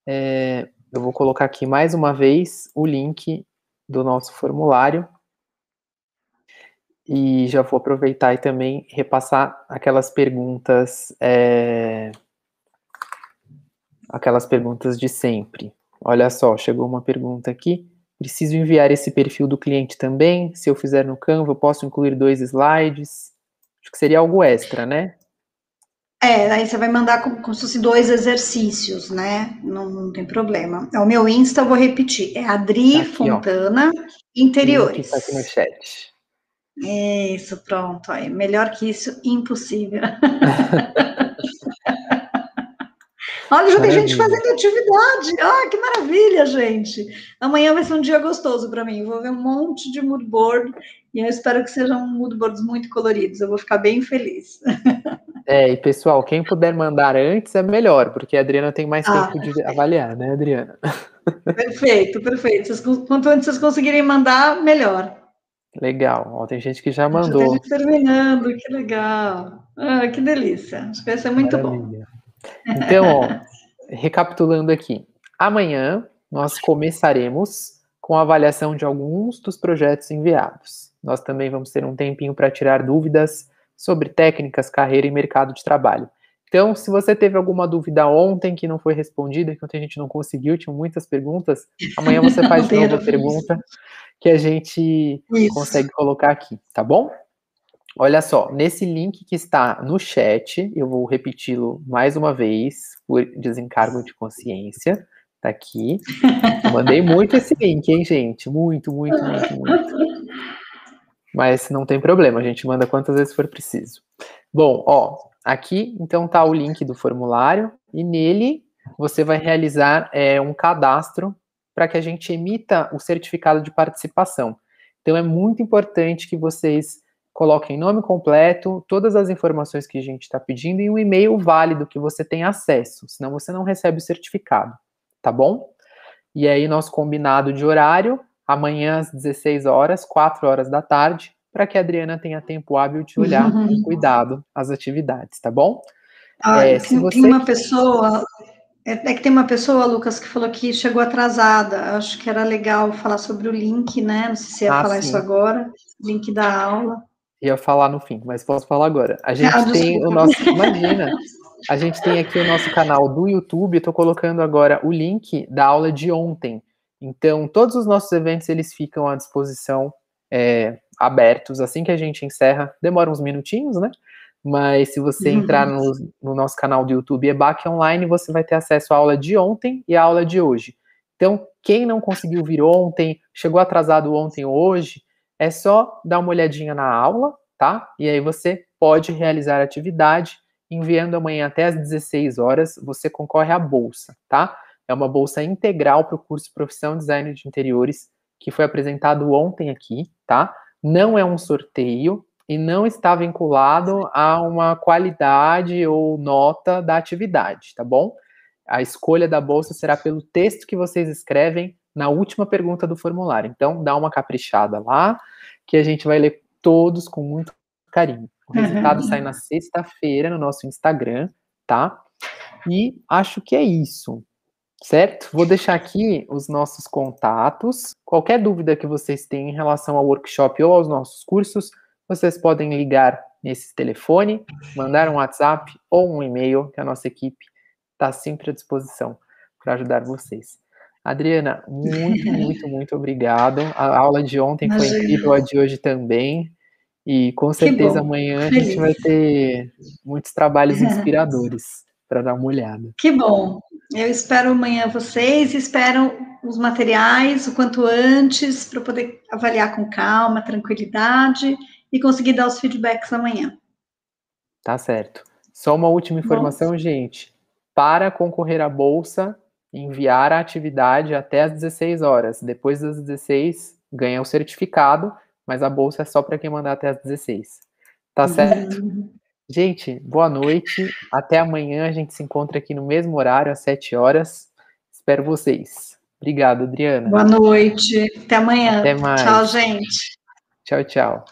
Eu vou colocar aqui mais uma vez o link do nosso formulário. E já vou aproveitar e também repassar aquelas perguntas de sempre. Olha só, chegou uma pergunta aqui. Preciso enviar esse perfil do cliente também? Se eu fizer no Canva, eu posso incluir 2 slides? Acho que seria algo extra, né? Aí você vai mandar como se fosse 2 exercícios, né? Não tem problema. É o meu Insta, eu vou repetir. É Adri aqui, Fontana, Interiores. O link tá aqui no chat. Isso, pronto. Aí, melhor que isso, impossível. Olha, já tem gente fazendo atividade. Ah, que maravilha, gente. Amanhã vai ser um dia gostoso para mim. Vou ver um monte de moodboard e eu espero que sejam moodboards muito coloridos. Eu vou ficar bem feliz. E pessoal, quem puder mandar antes é melhor, porque a Adriana tem mais tempo de avaliar, né, Adriana? Perfeito. Quanto antes vocês conseguirem mandar, melhor. Legal. Ó, tem gente que já mandou. Já tem gente terminando, que legal. Ah, que delícia. Acho que vai ser muito Maravilha. Bom. Então, ó, recapitulando aqui. Amanhã nós começaremos com a avaliação de alguns dos projetos enviados. Nós também vamos ter um tempinho para tirar dúvidas sobre técnicas, carreira e mercado de trabalho. Então, se você teve alguma dúvida ontem que não foi respondida, que ontem a gente não conseguiu, tinham muitas perguntas, amanhã você faz de novo a pergunta que a gente consegue colocar aqui, tá bom? Olha só, nesse link que está no chat, eu vou repeti-lo mais uma vez, por desencargo de consciência, tá aqui. Eu mandei muito esse link, hein, gente? Muito. Mas não tem problema, a gente manda quantas vezes for preciso. Bom, ó, aqui então tá o link do formulário, e nele você vai realizar um cadastro para que a gente emita o certificado de participação. Então é muito importante que vocês coloquem nome completo, todas as informações que a gente está pedindo e um e-mail válido que você tem acesso, senão você não recebe o certificado, tá bom? E aí, nosso combinado de horário, amanhã às 16 horas, 4 horas da tarde, para que a Adriana tenha tempo hábil de olhar com cuidado as atividades, tá bom? Tem uma pessoa... que tem uma pessoa, Lucas, que falou que chegou atrasada. Acho que era legal falar sobre o link, né? Não sei se ia falar isso agora. Link da aula. Ia falar no fim, mas posso falar agora. A gente tem o nosso... Imagina! A gente tem aqui o nosso canal do YouTube. Estou colocando agora o link da aula de ontem. Então, todos os nossos eventos, eles ficam à disposição, abertos. Assim que a gente encerra, demora uns minutinhos, né? Mas se você entrar no nosso canal do YouTube EBAC Online, você vai ter acesso à aula de ontem e à aula de hoje. Então, quem não conseguiu vir ontem, chegou atrasado ontem ou hoje, é só dar uma olhadinha na aula, tá? E aí você pode realizar a atividade, enviando amanhã até às 16 horas, você concorre à bolsa, tá? É uma bolsa integral para o curso Profissão Design de Interiores, que foi apresentado ontem aqui, tá? Não é um sorteio, e não está vinculado a uma qualidade ou nota da atividade, tá bom? A escolha da bolsa será pelo texto que vocês escrevem na última pergunta do formulário. Então, dá uma caprichada lá, que a gente vai ler todos com muito carinho. O resultado sai na sexta-feira no nosso Instagram, tá? E acho que é isso, certo? Vou deixar aqui os nossos contatos. Qualquer dúvida que vocês tenham em relação ao workshop ou aos nossos cursos, vocês podem ligar nesse telefone, mandar um WhatsApp ou um e-mail, que a nossa equipe está sempre à disposição para ajudar vocês. Adriana, muito obrigado. A aula de ontem foi incrível, a de hoje também. E com certeza amanhã a gente vai ter muitos trabalhos inspiradores para dar uma olhada. Que bom. Eu espero amanhã vocês, espero os materiais o quanto antes, para poder avaliar com calma, tranquilidade e conseguir dar os feedbacks amanhã. Tá certo. Só uma última informação, gente. Para concorrer à bolsa, enviar a atividade até às 16 horas. Depois das 16, ganha o certificado, mas a bolsa é só para quem mandar até às 16. Tá certo? Gente, boa noite. Até amanhã. A gente se encontra aqui no mesmo horário, às 7 horas. Espero vocês. Obrigado, Adriana. Boa noite. Até amanhã. Até mais. Tchau, gente. Tchau, tchau.